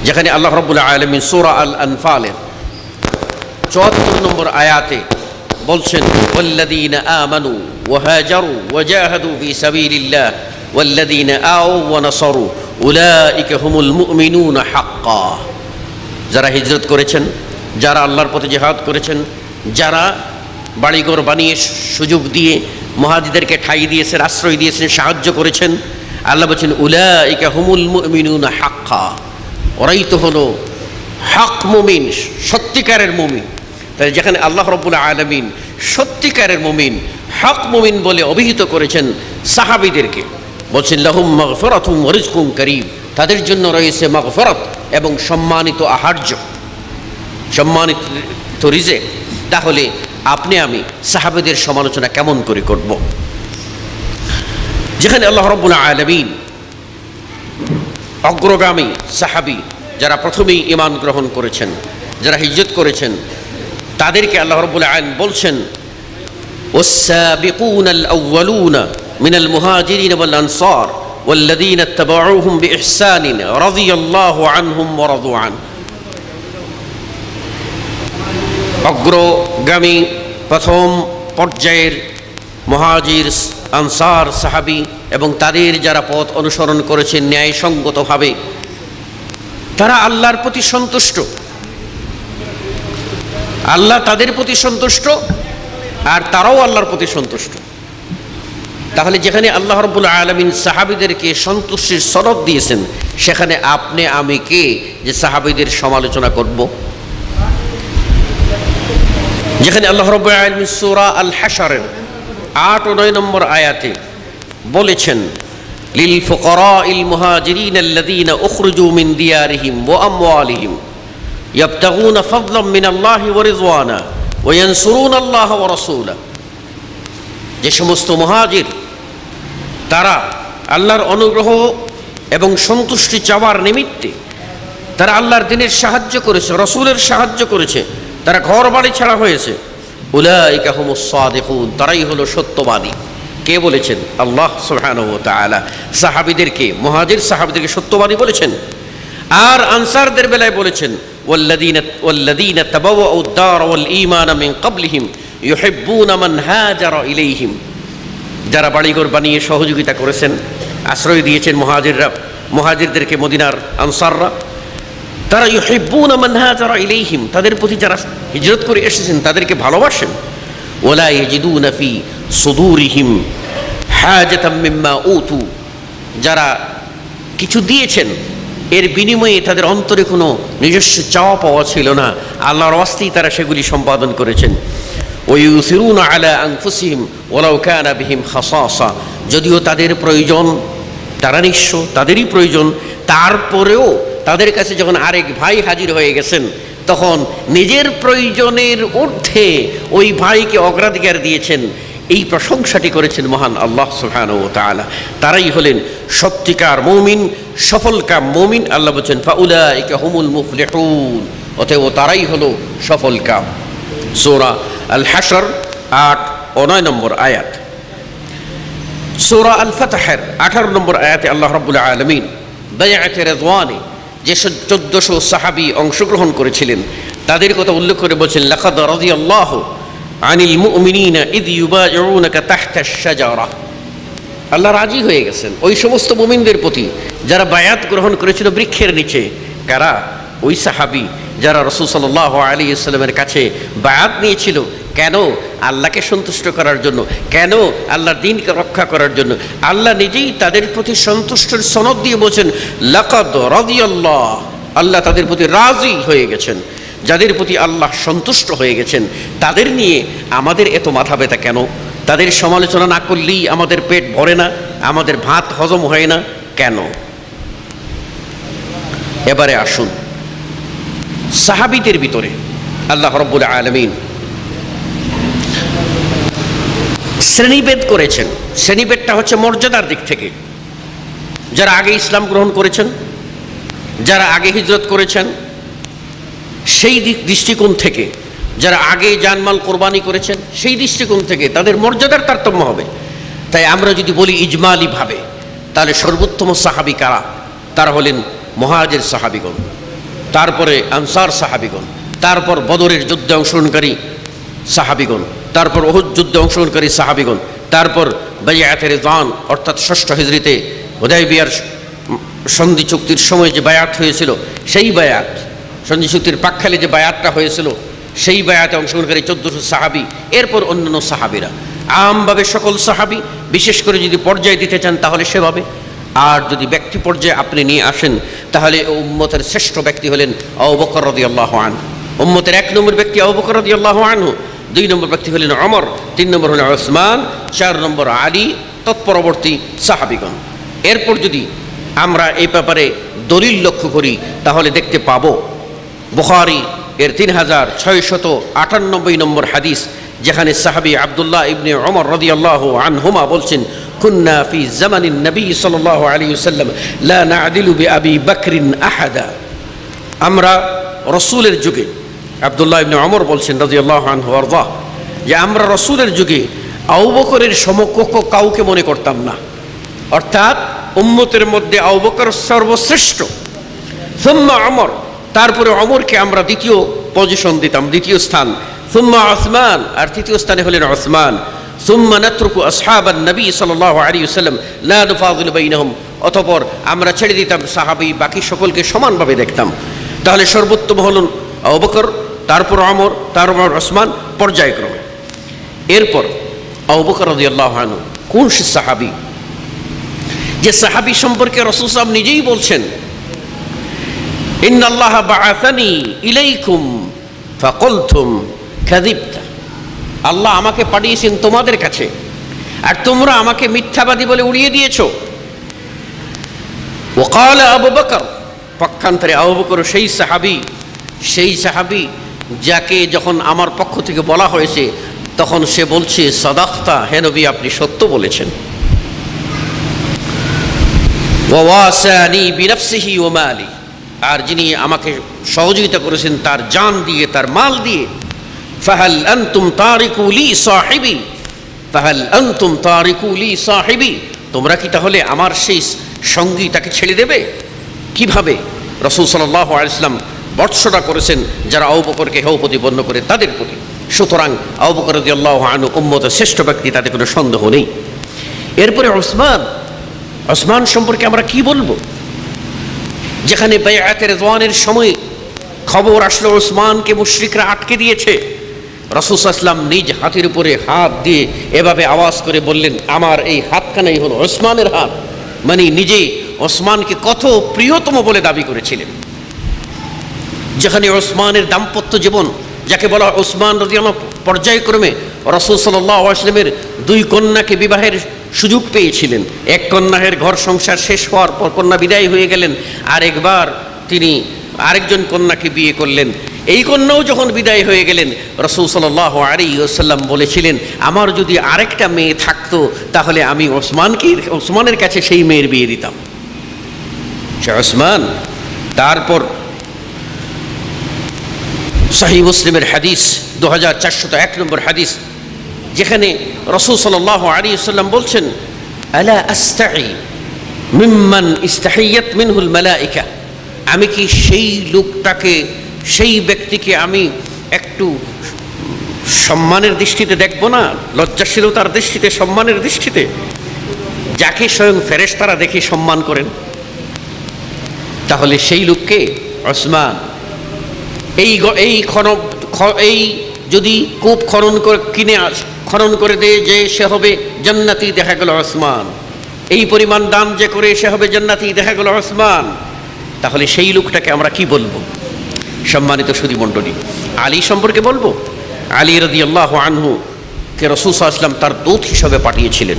যেখানে আল্লাহ রাব্বুল আলামিন সূরা আল আনফালের ৭৪ নম্বর আয়াতে বলছেন ওয়াল্লাযীনা আমানু ওয়া হাজারু ওয়া জাহাদু ফি সাবিলিল্লাহ ওয়াল্লাযীনা আও ওয়া নাসারু উলাইকা হুমুল মুমিনুনা হাক্কা। যারা হিজরত করেছেন, যারা আল্লাহর পথে জিহাদ করেছেন, যারা বাড়িঘর বানিয়ে সুযোগ দিয়ে মুহাজিরদেরকে ঠাঁই দিয়েছেন, আশ্রয় দিয়েছেন, সাহায্য করেছেন, আল্লাহ বলছেন উলাইকা হুমুল মুমিনুনা হাক্কা, ওরাই তো হলো হক মুমিন, সত্যিকারের মুমিন। তাই যেখানে আল্লাহ রাব্বুল আলামিন সত্যিকারের মুমিন, হক মুমিন বলে অভিহিত করেছেন সাহাবীদেরকে, বলছেন লাহুম মাগফিরাতুম ওয়া রিজকুম কারীম, তাদের জন্য রয়েছে মাগফিরাত এবং সম্মানিত আহার্য, সম্মানিত রিজিক। তাহলে আপনি আমি সাহাবীদের সমালোচনা কেমন করে করব? যেখানে আল্লাহ রাব্বুল আলামিন অগ্রগামী সাহাবী যারা প্রথমেই ঈমান গ্রহণ করেছেন, যারা হিজরত করেছেন, তাদেরকে আল্লাহ রাব্বুল আলামিন বলছেন ওয়াস-সাবিকুনাল আউয়ালুনা মিনাল মুহাজিরিন ওয়াল আনসার ওয়াল্লাযীনা ইত্তাবাউহুম বিইহসানিন রাদিয়াল্লাহু আনহুম ওয়া রাদু আন। অগ্রগামী প্রথম পর্যায়ের মুহাজির, আনসার, সাহাবী এবং তাদের যারা পথ অনুসরণ করেছেন ন্যায়সঙ্গতভাবে, তারা আল্লাহর প্রতি সন্তুষ্ট, আল্লাহ তাদের প্রতি সন্তুষ্ট আর তারাও আল্লাহর প্রতি সন্তুষ্ট। তাহলে যেখানে আল্লাহ রাব্বুল আলামিন সাহাবীদেরকে সন্তুষ্টির সনদ দিয়েছেন, সেখানে আপনি আমি কে যে সাহাবীদের সমালোচনা করব? যেখানে আল্লাহ রাব্বুল আলামিন সূরা আল হাশরের ৮ ও ৯ নম্বর আয়াতে বলেছেন লিল ফুকারাইল মুহাজিরিন আল্লাযীনা উখরিজু মিন দিয়ারিহিম ওয়া আমওয়ালিহিম ইয়াবতাগুনা ফাদলাম মিনাল্লাহি ওয়া রিদওয়ানা ওয়া ইয়ানসুরুনাল্লাহা ওয়া রাসূলাহু। যে সমস্ত মুহাজির তারা আল্লাহর অনুগ্রহ এবং সন্তুষ্টি চাওয়ার নিমিত্তে তারা আল্লাহর দ্বীনের সাহায্য করেছে, রাসূলের সাহায্য করেছে, তারা ঘর বাড়ি ছাড়া হয়েছে, উলাইকা হুমুস সাদিকুন, তারাই হলো সত্যবাদী। কে বলেছেন? আল্লাহ সুবহানাহু ওয়া তাআলা সাহাবীদেরকে, মুহাজির সাহাবীদেরকে সত্যবাদী বলেছেন। আর আনসারদের বেলায় বলেছেন ওয়াল্লাযীনা তাবাওয়াউদ দার ওয়াল ঈমান মিন ক্বাবলিহিম ইউহিব্বুনা মান হাজারা ইলাইহিম। যারা বাড়িঘর বানিয়ে সহযোগিতা করেছেন, আশ্রয় দিয়েছেন মুহাজিররা, মুহাজিরদেরকে মদিনার আনসাররা, তারা ইউহিব্বুনা মান হাজারা ইলাইহিম, তাদের প্রতি যারা হিজরত করে এসেছেন তাদেরকে ভালোবাসেন। ওয়ালা ইয়াজিদুনা ফি সুদুরিহিম হাজাতাম মিম্মা উতু, যারা কিছু দিয়েছেন এর বিনিময়ে তাদের অন্তরে কোনো নিজস্ব চাওয়া পাওয়া ছিল না, আল্লাহর ওয়াস্তেই তারা সেগুলি সম্পাদন করেছেন। ওয়ুসিরুনা আলা আনফুসিহিম ওয়ালাউ কানা বিহিম খাসাসা, যদিও তাদের প্রয়োজন, তারা নিঃস্ব, তাদেরই প্রয়োজন, তারপরেও তাদের কাছে যখন আরেক ভাই হাজির হয়ে গেছেন তখন নিজের প্রয়োজনের ঊর্ধ্বে ওই ভাইকে অগ্রাধিকার দিয়েছেন। এই প্রশংসাটি করেছেন মহান আল্লাহ সুবহানাহু ওয়া তাআলা। তারাই হলেন সত্যিকার মুমিন, সফলকাম মুমিন। আল্লাহ বলেন ফাউলাইকা হুমুল মুফলিহুন, অতএব তারাই হলো সফলকাম। সূরা আল হাশর ৮ ও ৯ নম্বর আয়াত। সূরা আল ফাতহের ১৮ নম্বর আয়াতে আল্লাহ রাব্বুল আলামিন বায়আতে রিদওয়ানে যে ১৪০০ সাহাবী অংশগ্রহণ করেছিলেন তাদের কথা উল্লেখ করে বলছেন লাকাদ রাদিয়াল্লাহু আনিল মুমিনিনা ইয ইউবাইউনাকা তাহতাশ শাজারা। আল্লাহ রাজি হয়ে গেছেন ওই সমস্ত মুমিনদের প্রতি যারা বায়াত গ্রহণ করেছিল বৃক্ষের নিচে। কারা? ওই সাহাবী যারা রাসূল সাল্লাল্লাহু আলাইহি ওয়াসাল্লামের কাছে বায়াত নিয়েছিল। কেন? আল্লাহকে সন্তুষ্ট করার জন্য। কেন? আল্লাহর দ্বীনকে রক্ষা করার জন্য। আল্লাহ নিজেই তাদের প্রতি সন্তুষ্টের সনদ দিয়ে বলছেন লাকাদ রাদিয়াল্লাহ, আল্লাহ তাদের প্রতি রাজি হয়ে গেছেন। যাদের প্রতি আল্লাহ সন্তুষ্ট হয়ে গেছেন, তাদের নিয়ে আমাদের এত মাথা ব্যথা কেন? তাদের সমালোচনা না করলেই আমাদের পেট ভরে না, আমাদের ভাত হজম হয় না কেন? এবারে আসুন, সাহাবীদের ভিতরে আল্লাহ রাব্বুল আলামিন শ্রেণীভেদ করেছেন। শ্রেণীভেদটা হচ্ছে মর্যাদার দিক থেকে। যারা আগে ইসলাম গ্রহণ করেছেন, যারা আগে হিজরত করেছেন, সেই দৃষ্টিকোণ থেকে, যারা আগে জানমাল কোরবানি করেছেন, সেই দৃষ্টিকোণ থেকে তাদের মর্যাদার তারতম্য হবে। তাই আমরা যদি বলি ইজমালিভাবে, তাহলে সর্বোত্তম সাহাবী কারা? তারা হলেন মুহাজির সাহাবীগণ, তারপরে আনসার সাহাবীগণ, তারপর বদরের যুদ্ধে অংশগ্রহণকারী সাহাবীগণ, তারপর উহুদ যুদ্ধে অংশগ্রহণকারী সাহাবীগণ, তারপর বাইআতে রিদওয়ান অর্থাৎ ৬ষ্ঠ হিজরিতে হুদায়বিয়ার সন্ধি চুক্তির সময় যে বায়াত হয়েছিল, সেই বায়াত, সন্ধি চুক্তির পাকখালে যে বায়াতটা হয়েছিল, সেই বায়াতে অংশগ্রহণকারী ১৪০০ সাহাবী, এরপর অন্যান্য সাহাবীরা, আমভাবে সকল সাহাবী। বিশেষ করে যদি পর্যায়ে দিতে চান তাহলে সেভাবে। আর যদি ব্যক্তি পর্যায়ে আপনি নিয়ে আসেন, তাহলে উম্মতের শ্রেষ্ঠ ব্যক্তি হলেন আবু বকর রাদিয়াল্লাহু আনহু। উম্মতের ১ নম্বর ব্যক্তি আবু বকর রাদিয়াল্লাহু আনহু, ২ নম্বর ব্যক্তি হলেন ওমর, ৩ নম্বর হলেন উসমান, ৪ নম্বর আলী, তৎপরবর্তী সাহাবীগণ। এরপর যদি আমরা এই ব্যাপারে দলিল লক্ষ্য করি তাহলে দেখতে পাবো বুখারী এর ৩৬৯৮ নম্বর হাদিস, যেখানে সাহাবী আব্দুল্লাহ ইবনে ওমর রাদিয়াল্লাহু আনহুমা বলছেন, কুন্না ফি জামানিন নবী সাল্লাল্লাহু আলাইহি ওয়াসাল্লাম লা না'দিলু বিআবি বকরিন আহাদা। আমরা রাসূলের যুগে, আব্দুল্লাহ ইবনে ওমর বলছেন রাদিয়াল্লাহু আনহু ওয়ারদা, যে আমরা রাসূলের যুগে আবু বকরের সমকক্ষ কাউকে মনে করতাম না। অর্থাৎ উম্মতের মধ্যে আবু বকর সর্বশ্রেষ্ঠ, সুম্মা ওমর, তারপরে ওমরকে আমরা দ্বিতীয় পজিশন দিতাম, দ্বিতীয় স্থান, সুম্মা উসমান, আর তৃতীয় স্থানে হলেন উসমান, সুম্মা নাতরুকু আসহাবান নবী সাল্লাল্লাহু আলাইহি ওয়াসাল্লাম লা নুফাদিলু বাইনহুম, অতঃপর আমরা ছেড়ে দিতাম সাহাবী বাকি সকলকে সমানভাবে দেখতাম। তাহলে সর্বোত্তম হলেন আবু বকর, তারপর ওমর, তারপর উসমান, পর্যায়ক্রমে। এরপর আবু বকর রাদিয়াল্লাহু আনহু কোন সে সাহাবী, যে সাহাবী সম্পর্কে রাসূল সাল্লাল্লাহু আলাইহি ওয়াসাল্লাম নিজেই বলছেন, ইন্নাল্লাহা বাআসানি ইলাইকুম ফাকুলতুম কাযিবতা, আল্লাহ আমাকে পাঠিয়েছেন তোমাদের কাছে, আর তোমরা আমাকে মিথ্যাবাদী বলে উড়িয়ে দিয়েছো। ওয়াকালা আবু বকর, পক্ষান্তরে আবু বকর সেই সাহাবী যাকে যখন আমার পক্ষ থেকে বলা হয়েছে তখন সে বলছে, সাদাকতা, হে নবী আপনি সত্য বলেছেন। ওয়াসানি বিনফসিহি ওয়া মালি, আর যিনি আমাকে সহযোগিতা করেছেন তার জান দিয়ে, তার মাল দিয়ে। ফাহাল আনতুম তারিকু লি সাহিবি, ফাহাল আনতুম তারিকু লি সাহিবি, তোমরা কি তাহলে আমার সেই সঙ্গী তাকে ছেড়ে দেবে? কিভাবে? রাসূল সাল্লাল্লাহু আলাইহি ওয়াসাল্লাম বর্ষনা করেছেন যারা আবু বকরকে হেয় প্রতিপন্ন করে তাদের প্রতি। সুতরাং আবু বকর রাদিয়াল্লাহু আনহু উম্মতের শ্রেষ্ঠ ব্যক্তি, তাতে কোনো সন্দেহ নেই। এরপরে ওসমান সম্পর্কে আমরা কি বলবো? যেখানে বাইআতে রিদওয়ানের সময় খবর আসলো ওসমানকে মুশরিকরা আটকে দিয়েছে, রাসূল সাল্লাল্লাহু আলাইহি ওয়াসাল্লাম নিজ হাতের উপরে হাত দিয়ে এভাবে আওয়াজ করে বললেন, আমার এই হাতখানাই হলো ওসমানের হাত। মানে নিজে ওসমানকে কত প্রিয়তম বলে দাবি করেছিলেন। যেখানে ওসমানের দাম্পত্য জীবন, যাকে বলা ওসমান রাদিয়াল্লাহু আনহু, পর্যায়ক্রমে রাসূল সাল্লাল্লাহু আলাইহি ওয়াসাল্লামের 2 কন্যাকে বিবাহের সুযোগ পেয়েছিলেন। এক কন্যার ঘর সংসার শেষ হওয়ার পর কন্যা বিদায় হয়ে গেলেন, আরেকবার তিনি আরেকজন কন্যাকে বিয়ে করলেন। এই কন্যাও যখন বিদায় হয়ে গেলেন, রাসূল সাল্লাল্লাহু আলাইহি ওয়াসাল্লাম বলেছিলেন, আমার যদি আরেকটা মেয়ে থাকতো তাহলে আমি ওসমানের কাছে সেই মেয়ের বিয়ে দিতাম। সে ওসমান। তারপর সহিহ মুসলিমের হাদিস 2401 নম্বর হাদিস, যেখানে রাসূল সাল্লাল্লাহু আলাইহি ওয়াসাল্লাম বলছেন, আলা আস্তাহি মিম্মান ইস্তাহিয়াত মিনহুল মালায়েকা, আমি কি সেই লোকটাকে, সেই ব্যক্তিকে আমি একটু সম্মানের দৃষ্টিতে দেখব না, লজ্জাশীলতার দৃষ্টিতে, সম্মানের দৃষ্টিতে, যাকে স্বয়ং ফেরেশতারা দেখে সম্মান করেন? তাহলে সেই লোককে ওসমান। এই যদি কূপ খনন করে দেয় যে সে হবে জান্নাতি, দেখা গেল ওসমান। এই পরিমাণ দান যে করে সে হবে জান্নাতি, দেখা গেল ওসমান। তাহলে সেই লোকটাকে আমরা কি বলবো? সম্মানিত সুধী মণ্ডলী, আলী সম্পর্কে বলবো। আলী রাদিয়াল্লাহু আনহু কে রাসূল সাল্লাল্লাহু আলাইহি ওয়াসাল্লাম তার দূত হিসাবে পাঠিয়েছিলেন।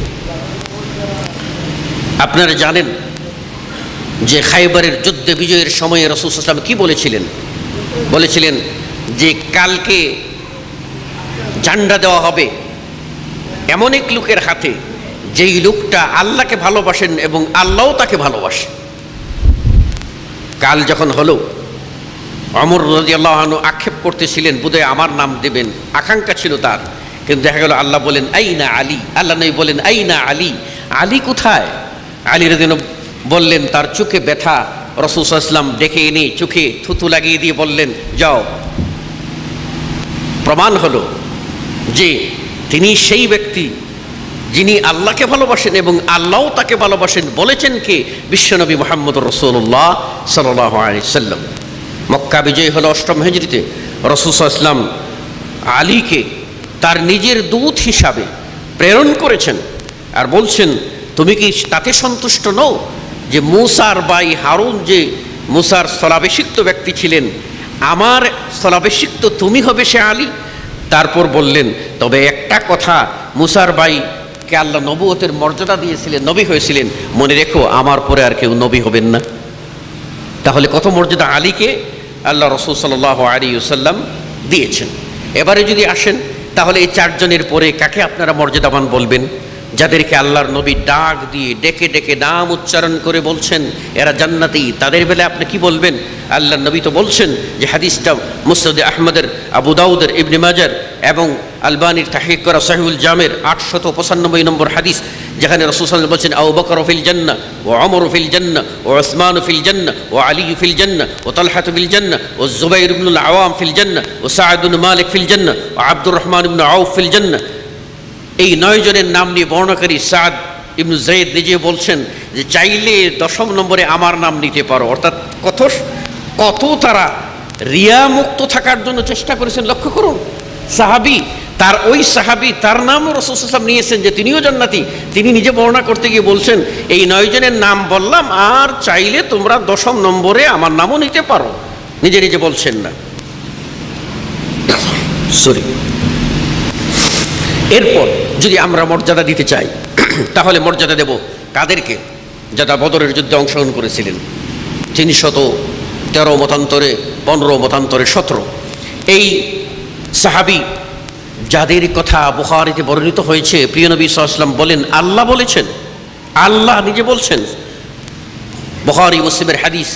আপনারা জানেন যে খায়বারের যুদ্ধে বিজয়ের সময়ে রাসূল সাল্লাল্লাহু আলাইহি ওয়াসাল্লাম কি বলেছিলেন যে কালকে ঝান্ডা দেওয়া হবে এমন এক লোকের হাতে যেই লোকটা আল্লাহকে ভালোবাসেন এবং আল্লাহও তাকে ভালোবাসে। কাল যখন হলো, ওমর রাদিয়াল্লাহু আনহু আক্ষেপ করতেছিলেন বোধহয় আমার নাম দেবেন, আকাঙ্ক্ষা ছিল তার, কিন্তু দেখা গেল আল্লাহ বলেন আইনা আলী, আল্লাহ নবী বলেন আইনা আলী, আলী কোথায়? আলী রাদিয়াল্লাহু বললেন তার চোখে ব্যথা, রাসূল সাল্লাল্লাহু আলাইহি ওয়াসাল্লাম ডেকে এনে চোখে থুতু লাগিয়ে দিয়ে বললেন যাও। প্রমাণ হলো যে তিনি সেই ব্যক্তি যিনি আল্লাহকে ভালোবাসেন এবং আল্লাহও তাকে ভালোবাসেন। বলেছেন কে? বিশ্বনবী মুহাম্মদ রাসূলুল্লাহ সাল্লাল্লাহু আলাইহি ওয়াসাল্লাম। মক্কা বিজয় হলো 8ম হিজরিতে। রাসূল সাল্লাল্লাহু আলাইহি ওয়াসাল্লাম আলীকে তার নিজের দূত হিসাবে প্রেরণ করেছেন আর বলছেন তুমি কি তাতে সন্তুষ্ট নও যে মূসার ভাই হারুন যে মূসার স্থলাভিষিক্ত ব্যক্তি ছিলেন, আমার স্থলাভিষিক্ত তুমি হবে সে আলী? তারপর বললেন তবে একটা কথা, মূসার ভাইকে আল্লাহ নবুয়তের মর্যাদা দিয়েছিলেন, নবী হয়েছিলেন, মনে রেখো আমার পরে আর কেউ নবী হবেন না। তাহলে কত মর্যাদা আলীকে আল্লাহ রাসূল সাল্লাল্লাহু আলাইহি ওয়াসাল্লাম দিয়েছেন। এবারে যদি আসেন তাহলে এই 4 জনের পরে কাকে আপনারা মর্যাদাবান বলবেন? যাদেরকে আল্লাহর নবী ডাক দিয়ে ডেকে ডেকে নাম উচ্চারণ করে বলছেন এরা জান্নাতি, তাদের বেলায় আপনি কি বলবেন? আল্লাহর নবী তো বলছেন যে হাদিসটা মুসনাদে আহমদের, আবু দাউদের, ইবনে মাজার এবং আলবানির তাহকিক করা সহিহুল জামের 895 নম্বর হাদিস, যেখানে রাসূল সাল্লাল্লাহু আলাইহি ওয়াসাল্লাম বলছেন আবু বকর ফিল জান্নাহ ওয়া ওমর ফিল জান্নাহ ওয়া উসমান ফিল জান্নাহ ওয়া আলী ফিল জান্নাহ ওয়া তালহা ফিল জান্নাহ ওয়া যুবাইর ইবনে আল আওয়াম ফিল জান্নাহ ওয়া সা'দ ইবনে মালিক ফিল জান্নাহ ওয়া আব্দুর রহমান ইবনে আউফ ফিল জান্নাহ। এই 9 জনের নাম নিয়ে বর্ণনাকারী সাদ ইবনে যায়েদ নিজে বলছেন যে চাইলে 10ম নম্বরে আমার নাম নিতে পারো। অর্থাৎ কত তারা রিয়া মুক্ত থাকার জন্য চেষ্টা করেছেন। লক্ষ্য করুন, সাহাবী, তার ওই সাহাবী তার নামও রাসূল সাল্লাল্লাহু আলাইহি ওয়াসাল্লাম নিয়েছেন যে তিনিও জান্নাতি। তিনি নিজে বর্ণনা করতে গিয়ে বলছেন এই 9 জনের নাম বললাম, আর চাইলে তোমরা 10ম নম্বরে আমার নামও নিতে পারো। নিজে নিজে বলছেন না, সরি। এরপর যদি আমরা মর্যাদা দিতে চাই তাহলে মর্যাদা দেব কাদেরকে? যারা বদরের যুদ্ধে অংশগ্রহণ করেছিলেন। 313 মতান্তরে 15 মতান্তরে 17 এই সাহাবী যাদের কথা বুখারীতে বর্ণিত হয়েছে, প্রিয় নবী সাল্লাল্লাহু আলাইহি ওয়াসাল্লাম বলেন আল্লাহ বলেছেন, আল্লাহ নিজে বলছেন, বুখারী মুসলিমের হাদিস,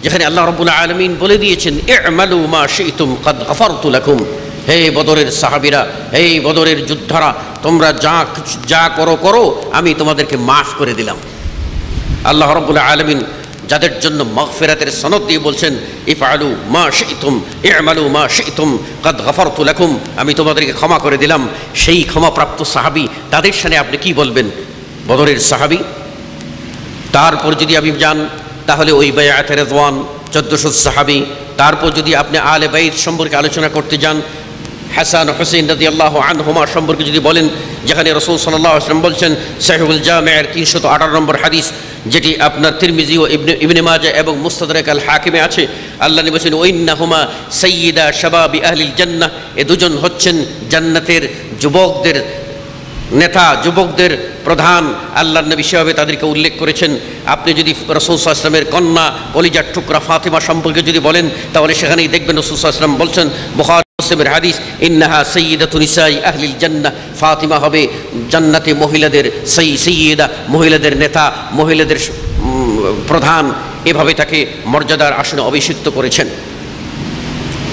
যেখানে আল্লাহ রাব্বুল আলামিন বলে দিয়েছেন ই'মালু মা শি'তুম কাদ গফারতু লাকুম। হে বদরের সাহাবীরা, হে বদরের যোদ্ধারা, তোমরা যা করো আমি তোমাদেরকে মাফ করে দিলাম। আল্লাহ রাব্বুল আলামিন যাদের জন্য মাগফিরাতের সনদ দিয়ে বলছেন ইফআলু মা শি'তুম ই'মালু মা শি'তুম কাদ গফারতু লাকুম, আমি তোমাদেরকে ক্ষমা করে দিলাম, সেই ক্ষমাপ্রাপ্ত সাহাবী তাদের সামনে আপনি কি বলবেন? বদরের সাহাবী। তারপর যদি আপনি যান তাহলে ওই বায়াতে রিদওয়ান 1400 সাহাবী। তারপর যদি আপনি আলে বাইত সম্পর্কে আলোচনা করতে যান, হাসান ও হুসাইন রাদিয়াল্লাহু আনহুমা সম্পর্কে যদি বলেন, যেখানে রাসূল সাল্লাল্লাহু আলাইহি ওয়াসাল্লাম বলছেন সহিহুল জামি'র 318 নম্বর হাদিস, যেটি আপনার তিরমিজি ও ইবনে মাজাহ এবং মুস্তাদরাক আল হাকিমে আছে, আল্লাহ নবী বলেন ওয়াইন্নাহুমা সাইয়্যিদা শাবাবি আহলিল জান্নাহ, এ দুজন হচ্ছেন জান্নাতের যুবকদের নেতা, যুবকদের প্রধান। আল্লাহর নবী সেভাবে তাদেরকে উল্লেখ করেছেন। আপনি যদি রাসূল সাল্লাল্লাহু আলাইহি ওয়াসাল্লামের কন্যা কলিজার টুকরা ফাতিমা সম্পর্কে যদি বলেন তাহলে সেখানেই দেখবেন রাসূল সাল্লাল্লাহু আলাইহি ওয়াসাল্লাম বলছেন বুখারী মুসলিমের হাদিস ইন্নাহা সাইয়্যিদাতু নিসাই আহলিল জান্নাহ, ফাতিমা হবে জান্নাতে মহিলাদের সাইয়্যিদা, মহিলাদের নেতা, মহিলাদের প্রধান। এভাবে তাকে মর্যাদার আসনে অভিষিক্ত করেছেন।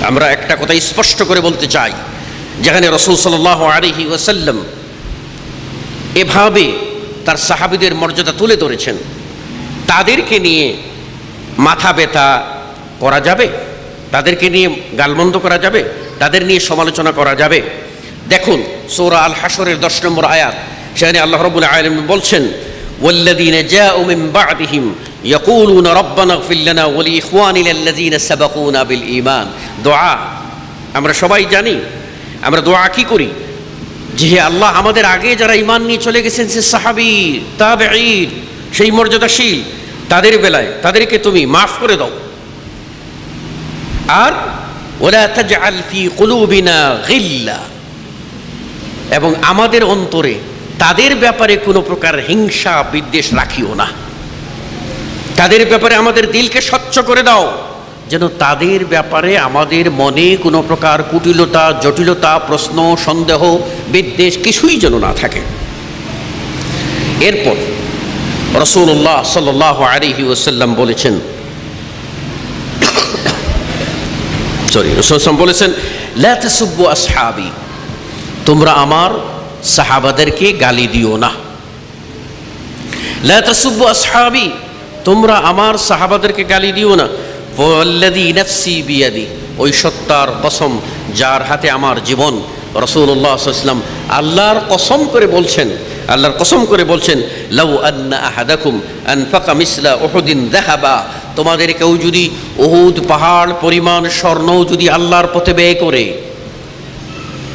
আমরা একটা কথা স্পষ্ট করে বলতে চাই, যেখানে রাসূল সাল্লাল্লাহু আলাইহি ওয়াসাল্লাম এভাবে তার সাহাবীদের মর্যাদা তুলে ধরেছেন, তাদেরকে নিয়ে মাথা ব্যথা করা যাবে? তাদেরকে নিয়ে গালমন্দ করা যাবে? তাদের নিয়ে সমালোচনা করা যাবে? দেখুন সূরা আল হাশরের 10 নম্বর আয়াত, সেখানে আল্লাহ রাব্বুল আলামিন বলছেন ওয়াল্লাযীনা জাউ মিন বা'দিহিম ইয়াকুলুনা রাব্বানা ইগফির লানা ওয়া লিইখওয়ানিনা আল্লাযীনা সাবাকুনা বিল ঈমান। দোয়া আমরা সবাই জানি, আমরা দোয়া কি করি? যে হে আল্লাহ, আমাদের আগে যারা ঈমান নিয়ে চলে গেছেন, সে সাহাবী তাবেঈন, সেই মর্যাদাশীল, তাদের বেলায় তাদেরকে তুমি মাফ করে দাও। আর ওয়ালা তাজআল ফি কুলুবিনা গিল্লা, এবং আমাদের অন্তরে তাদের ব্যাপারে কোনো প্রকার হিংসা বিদ্বেষ রাখিও না। তাদের ব্যাপারে আমাদের দিলকে স্বচ্ছ করে দাও, যেন তাদের ব্যাপারে আমাদের মনে কোনো প্রকার কুটিলতা, জটিলতা, প্রশ্ন, সন্দেহ, বিদ্বেষ কিছুই যেন না থাকে। এরপর রাসূলুল্লাহ সাল্লাল্লাহু আলাইহি ওয়াসাল্লাম বলেছেন, রাসূল বলেছেন, লা তাসুব্বু আসহাবি, তোমরা আমার সাহাবাদেরকে গালি দিও না। লা তাসুব্বু আসহাবি, তোমরা আমার সাহাবাদেরকে গালি দিও না। ওয়াল্লাযী নাফসি বিয়াদি, ওই সত্তার কসম যার হাতে আমার জীবন। রাসূলুল্লাহ সাল্লাল্লাহু আলাইহি ওয়াসাল্লাম আল্লাহর কসম করে বলছেন, আল্লাহর কসম করে বলছেন, লাউ আন্না আহাদাকুম আনফাকা মিসলা উহুদিন যাহাবা, তোমাদের কেউ যদি উহুদ পাহাড় পরিমাণ স্বর্ণ যদি আল্লাহর পথে ব্যয় করে,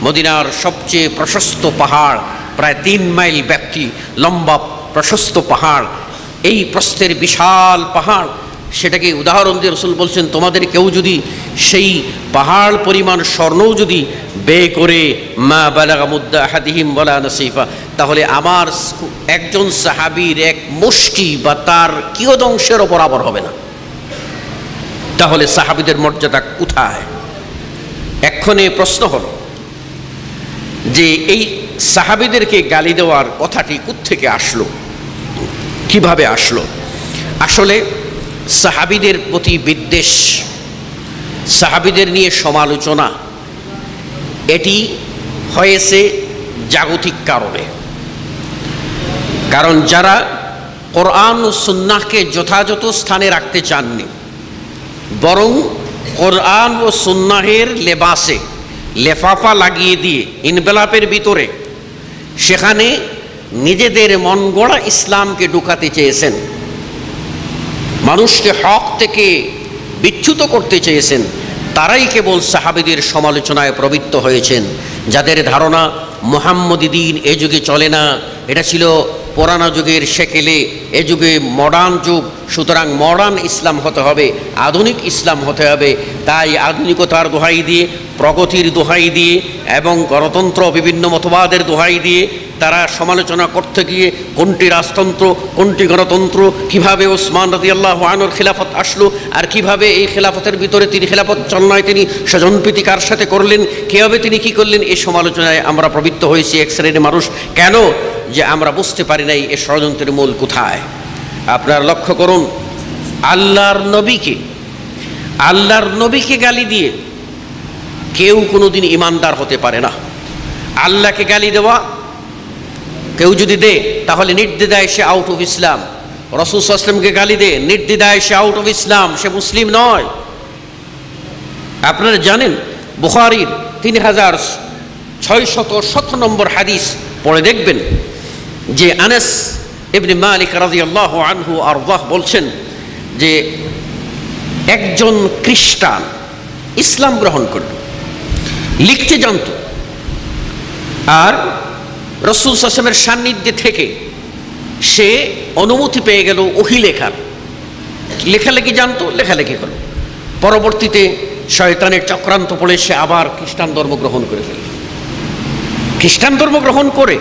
মদিনার সবচেয়ে প্রশস্ত পাহাড়, প্রায় 3 মাইল ব্যাপ্তি লম্বা প্রশস্ত পাহাড়, এই প্রস্থের বিশাল পাহাড়, সেটাকে উদাহরণ দিয়ে রাসূল বলছেন, তোমাদের কেউ যদি সেই পাহাড় পরিমাণ স্বর্ণও যদি ব্যয় করে, মা বালাগা মুদ্দা আহাদিহিম ওয়ালা নাসিফা, তাহলে আমার একজন সাহাবীর এক মুষ্টি বা তার কিয়দংশেরও বরাবর হবে না। তাহলে সাহাবীদের মর্যাদা কোথায়? এক্ষণে প্রশ্ন হলো যে এই সাহাবীদেরকে গালি দেওয়ার কথাটি কোত্থেকে আসলো, কিভাবে আসলো? আসলে সাহাবীদের প্রতি বিদ্বেষ, সাহাবীদের নিয়ে সমালোচনা, এটি হয়েছে জাগতিক কারণে। কারণ যারা কোরআন ও সুন্নাহকে যথাযথ স্থানে রাখতে চাননি, বরং কোরআন ও সুন্নাহের লেবাসে লেফাফা লাগিয়ে দিয়ে ইনভেলাপের ভিতরে সেখানে নিজেদের মন গড়া ইসলামকে ঢুকাতে চেয়েছেন, মানুষকে হক থেকে বিচ্যুত করতে চেয়েছেন, তারাই কেবল সাহাবীদের সমালোচনায় প্রবৃত্ত হয়েছেন। যাদের ধারণা মুহাম্মদী দ্বীন এ যুগে চলে না, এটা ছিল পুরানো যুগের সেকেলে, এ যুগে মডার্ন যুগ, সুতরাং মডার্ন ইসলাম হতে হবে, আধুনিক ইসলাম হতে হবে। তাই আধুনিকতার দোহাই দিয়ে, প্রগতির দোহাই দিয়ে এবং গণতন্ত্র বিভিন্ন মতবাদের দোহাই দিয়ে তারা সমালোচনা করতে গিয়ে কোনটি রাজতন্ত্র, কোনটি গণতন্ত্র, কিভাবে ওসমান রাদিয়াল্লাহু আনহুর খিলাফত আসলো, আর কিভাবে এই খিলাফতের ভিতরে তিনি খিলাফত চলনায় তিনি স্বজনপ্রীতি কার সাথে করলেন, কীভাবে তিনি কি করলেন, এই সমালোচনায় আমরা প্রবৃত্ত হয়েছি এক শ্রেণীর মানুষ। কেন? যে আমরা বুঝতে পারি নাই এ ষড়যন্ত্রের মূল কোথায়। আপনারা লক্ষ্য করুন, আল্লাহর নবীকে গালি দিয়ে কেউ কোনোদিন ইমানদার হতে পারে না। আল্লাহকে গালি দেওয়া কেউ যদি দে তাহলে নির্দ্বিধায় সে আউট অফ ইসলাম। রাসূল সাল্লাল্লাহু আলাইহি ওয়াসাল্লামকে গালি দে, নির্দ্বিধায় সে আউট অফ ইসলাম, সে মুসলিম নয়। আপনারা জানেন বুখারীর 3617 নম্বর হাদিস পড়ে দেখবেন যে আনাস ইবনে মালিক রাদিয়াল্লাহু আনহু আরদাহ বলছেন যে একজন খ্রিস্টান ইসলাম গ্রহণ করল, লিখতে জানত, আর রাসূল সাল্লাল্লাহু আলাইহি ওয়াসাল্লামের সান্নিধ্যে থেকে সে অনুমতি পেয়ে গেল ওহী লেখার। লেখালেখি জানতো, লেখালেখি করল। পরবর্তীতে শয়তানের চক্রান্ত পড়ে সে আবার খ্রিস্টান ধর্ম গ্রহণ করে ফেলল। খ্রিস্টান ধর্ম গ্রহণ করে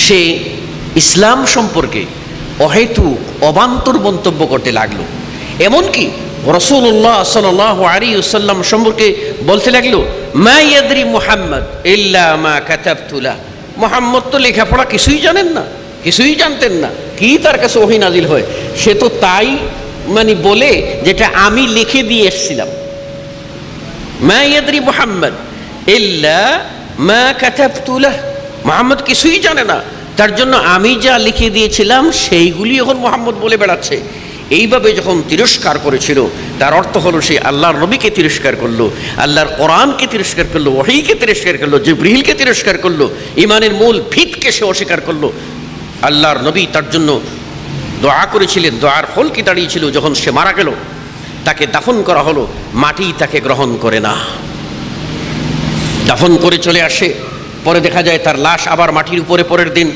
সে ইসলাম সম্পর্কে অহেতুক অবান্তর মন্তব্য করতে লাগলো। এমনকি রাসূলুল্লাহ সাল্লাল্লাহু আলাইহি ওয়াসাল্লাম সম্পর্কে বলতে লাগলো, মা ইয়াদরি মুহাম্মদ ইল্লা মা কাতাবতু লাহ, মুহাম্মদ তো লেখাপড়া কিছুই জানেন না, কিছুই জানতেন না, কি তার কাছে ওহী নাজিল হয়, সে তো তাই মানে বলে যেটা আমি লিখে দিয়ে এসেছিলাম। মা ইয়াদরি মুহাম্মদ ইল্লা মা কাতাবতু লাহ, মুহাম্মদ কিছুই জানে না, তার জন্য আমি যা লিখে দিয়েছিলাম সেইগুলি এখন মুহাম্মদ বলে বেড়াচ্ছে। এইভাবে যখন তিরস্কার করেছিল, তার অর্থ হলো সে আল্লাহর নবীকে তিরস্কার করলো, আল্লাহর কোরআনকে তিরস্কার করলো, ওহীকে তিরস্কার করলো, জিবরিলকে তিরস্কার করলো, ইমানের মূল ভিতকে সে অস্বীকার করলো। আল্লাহর নবী তার জন্য দোয়া করেছিলেন, দোয়ার ফল কি দাঁড়িয়েছিল, যখন সে মারা গেল তাকে দাফন করা হলো, মাটি তাকে গ্রহণ করে না, দাফন করে চলে আসে। পরে দেখা যায় তার লাশ আবার মাটির উপরে পরের দিন,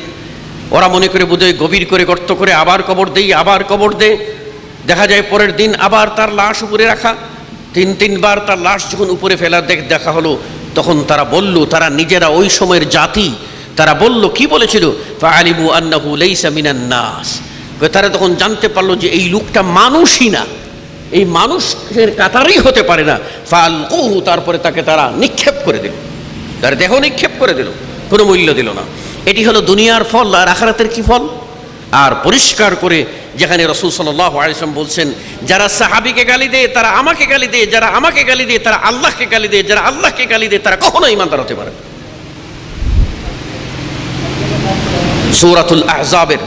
ওরা মনে করে বোধহয় গভীর করে গর্ত করে আবার কবর দেই, আবার কবর দেয়, দেখা যায় পরের দিন আবার তার লাশ উপরে রাখা। তিনবার তার লাশ যখন উপরে ফেলা দেখা হলো, তখন তারা বলল, তারা নিজেরা ওই সময়ের জাতি, তারা বলল, কি বলেছিল, ফাআলিমু আন্নাহু লাইসা মিনান নাস। তারা তখন জানতে পারলো যে এই লোকটা মানুষই না, এই মানুষের কাতারেই হতে পারে না। ফাআলকুহু, তারপরে তাকে তারা নিক্ষেপ করে দিল, তার দেহ নিক্ষেপ করে দিল, কোনো মূল্য দিল না। এটি হলো দুনিয়ার ফল। আর আখিরাতের কি ফল? আর পরিষ্কার করে যেখানে রাসূল সাল্লাল্লাহু আলাইহি ওয়াসাল্লাম বলছেন, যারা সাহাবীকে গালি দেয় তারা আমাকে গালি দেয়, যারা আমাকে গালি দেয় তারা আল্লাহকে গালি দেয়, যারা আল্লাহকে গালি দেয় তারা কখনো ঈমানদার হতে পারে না। সূরাতুল আহজাবের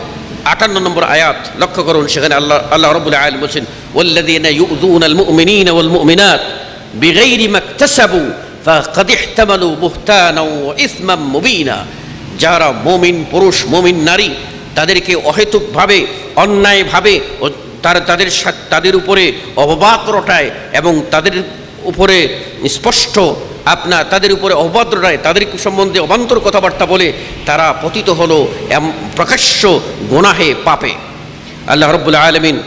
58 নম্বর আয়াত লক্ষ্য করুন, সেখানে আল্লাহ রাব্বুল আলামিন বলেন, ওয়াল্লাযীনা ইউযুনাল মুমিনিনা ওয়াল মুমিনাত বিগাইরি মাকতাসাবু ফাকাদ ইহতামালু বুহতানা ওয়া ইসমান মুবিনা। যারা মুমিন পুরুষ, মুমিন নারী, তাদেরকে অহেতুকভাবে, অন্যায়ভাবে তাদের উপরে অপবাদ রটায় এবং তাদের উপরে স্পষ্ট তাদের উপরে অপবাদ রটায়, তাদের সম্বন্ধে অবান্তর কথাবার্তা বলে, তারা পতিত হলো প্রকাশ্য গুনাহে, পাপে। আল্লাহ রাব্বুল আলামিন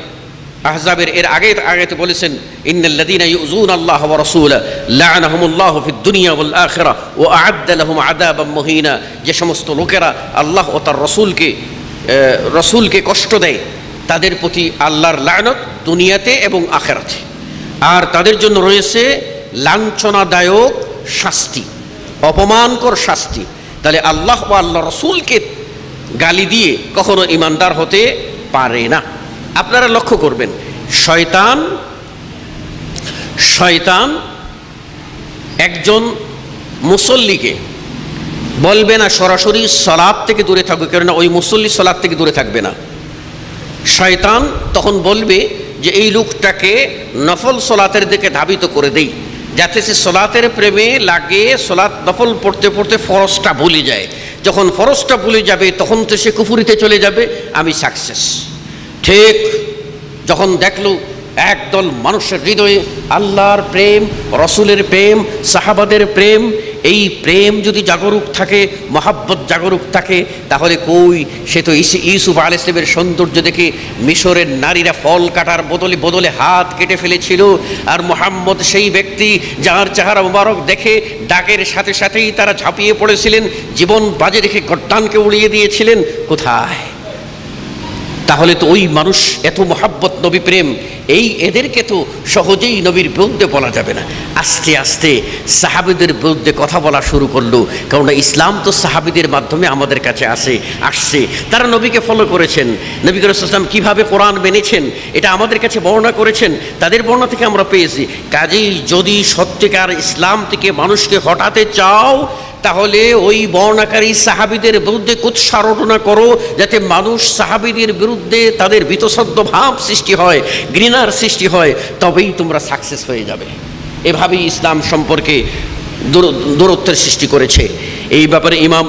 আহজাবের এর আগেতে বলেছেন, ইন্নাল্লাযীনা ইউযুনাল্লাহা ওয়া রাসূলাহু লা'নাহুমুল্লাহু ফিদ দুনিয়া ওয়াল আখিরাহ ওয়া আ'আদ্দা লাহুম আযাবাম মুহিনা। যে সমস্ত লোকেরা আল্লাহ ও তার রসুলকে কষ্ট দেয়, তাদের প্রতি আল্লাহর লানত দুনিয়াতে এবং আখিরাতে, আর তাদের জন্য রয়েছে লাঞ্ছনাদায়ক শাস্তি, অপমানকর শাস্তি। তাহলে আল্লাহ ও আল্লাহ রসুলকে গালি দিয়ে কখনো ঈমানদার হতে পারে না। আপনারা লক্ষ্য করবেন, শয়তান একজন মুসল্লিকে বলবে না সরাসরি সালাত থেকে দূরে থাকবে, কেননা ওই মুসল্লি সালাত থেকে দূরে থাকবে না। শয়তান তখন বলবে যে এই লোকটাকে নফল সালাতের দিকে ধাবিত করে দেই, যাতে সে সালাতের প্রেমে লাগে, সালাত নফল পড়তে পড়তে ফরজটা ভুলে যায়। যখন ফরজটা ভুলে যাবে তখন তো সে কুফরিতে চলে যাবে, আমি সাকসেস। ঠিক যখন দেখলো একদল মানুষের হৃদয়ে আল্লাহর প্রেম, রসুলের প্রেম, সাহাবাদের প্রেম, এই প্রেম যদি জাগরুক থাকে, মহাব্বত জাগরুক থাকে, তাহলে সে তো ইউসুফ আলাইহিস সালামের সৌন্দর্য দেখে মিশরের নারীরা ফল কাটার বদলে হাত কেটে ফেলেছিল। আর মুহাম্মদ সেই ব্যক্তি যার চেহারা মুবারক দেখে ডাকের সাথে সাথেই তারা ঝাঁপিয়ে পড়েছিলেন, জীবন বাজে রেখে গর্দানকে উড়িয়ে দিয়েছিলেন। কোথায়? তাহলে তো ওই মানুষ এত মহাব্বত, নবী প্রেম, এদেরকে তো সহজেই নবীর বিরুদ্ধে বলা যাবে না। আস্তে আস্তে সাহাবীদের বিরুদ্ধে কথা বলা শুরু করলো, কারণ ইসলাম তো সাহাবীদের মাধ্যমে আমাদের কাছে আসছে। তারা নবীকে ফলো করেছেন, নবী করিম সাল্লাল্লাহু আলাইহি ওয়াসাল্লাম কীভাবে কোরআন মেনেছেন এটা আমাদের কাছে বর্ণনা করেছেন, তাদের বর্ণনা থেকে আমরা পেয়েছি। কাজেই যদি সত্যিকার ইসলাম থেকে মানুষকে হটাতে চাও, তাহলে ওই বর্ণাকারী সাহাবীদের বিরুদ্ধে কুৎসারটনা করো, যাতে মানুষ সাহাবীদের বিরুদ্ধে তাদের বীতশ্রদ্ধ ভাব সৃষ্টি হয়, ঘৃণার সৃষ্টি হয়, তবেই তোমরা সাকসেস হয়ে যাবে। এভাবেই ইসলাম সম্পর্কে দূরত্বের সৃষ্টি করেছে। এই ব্যাপারে ইমাম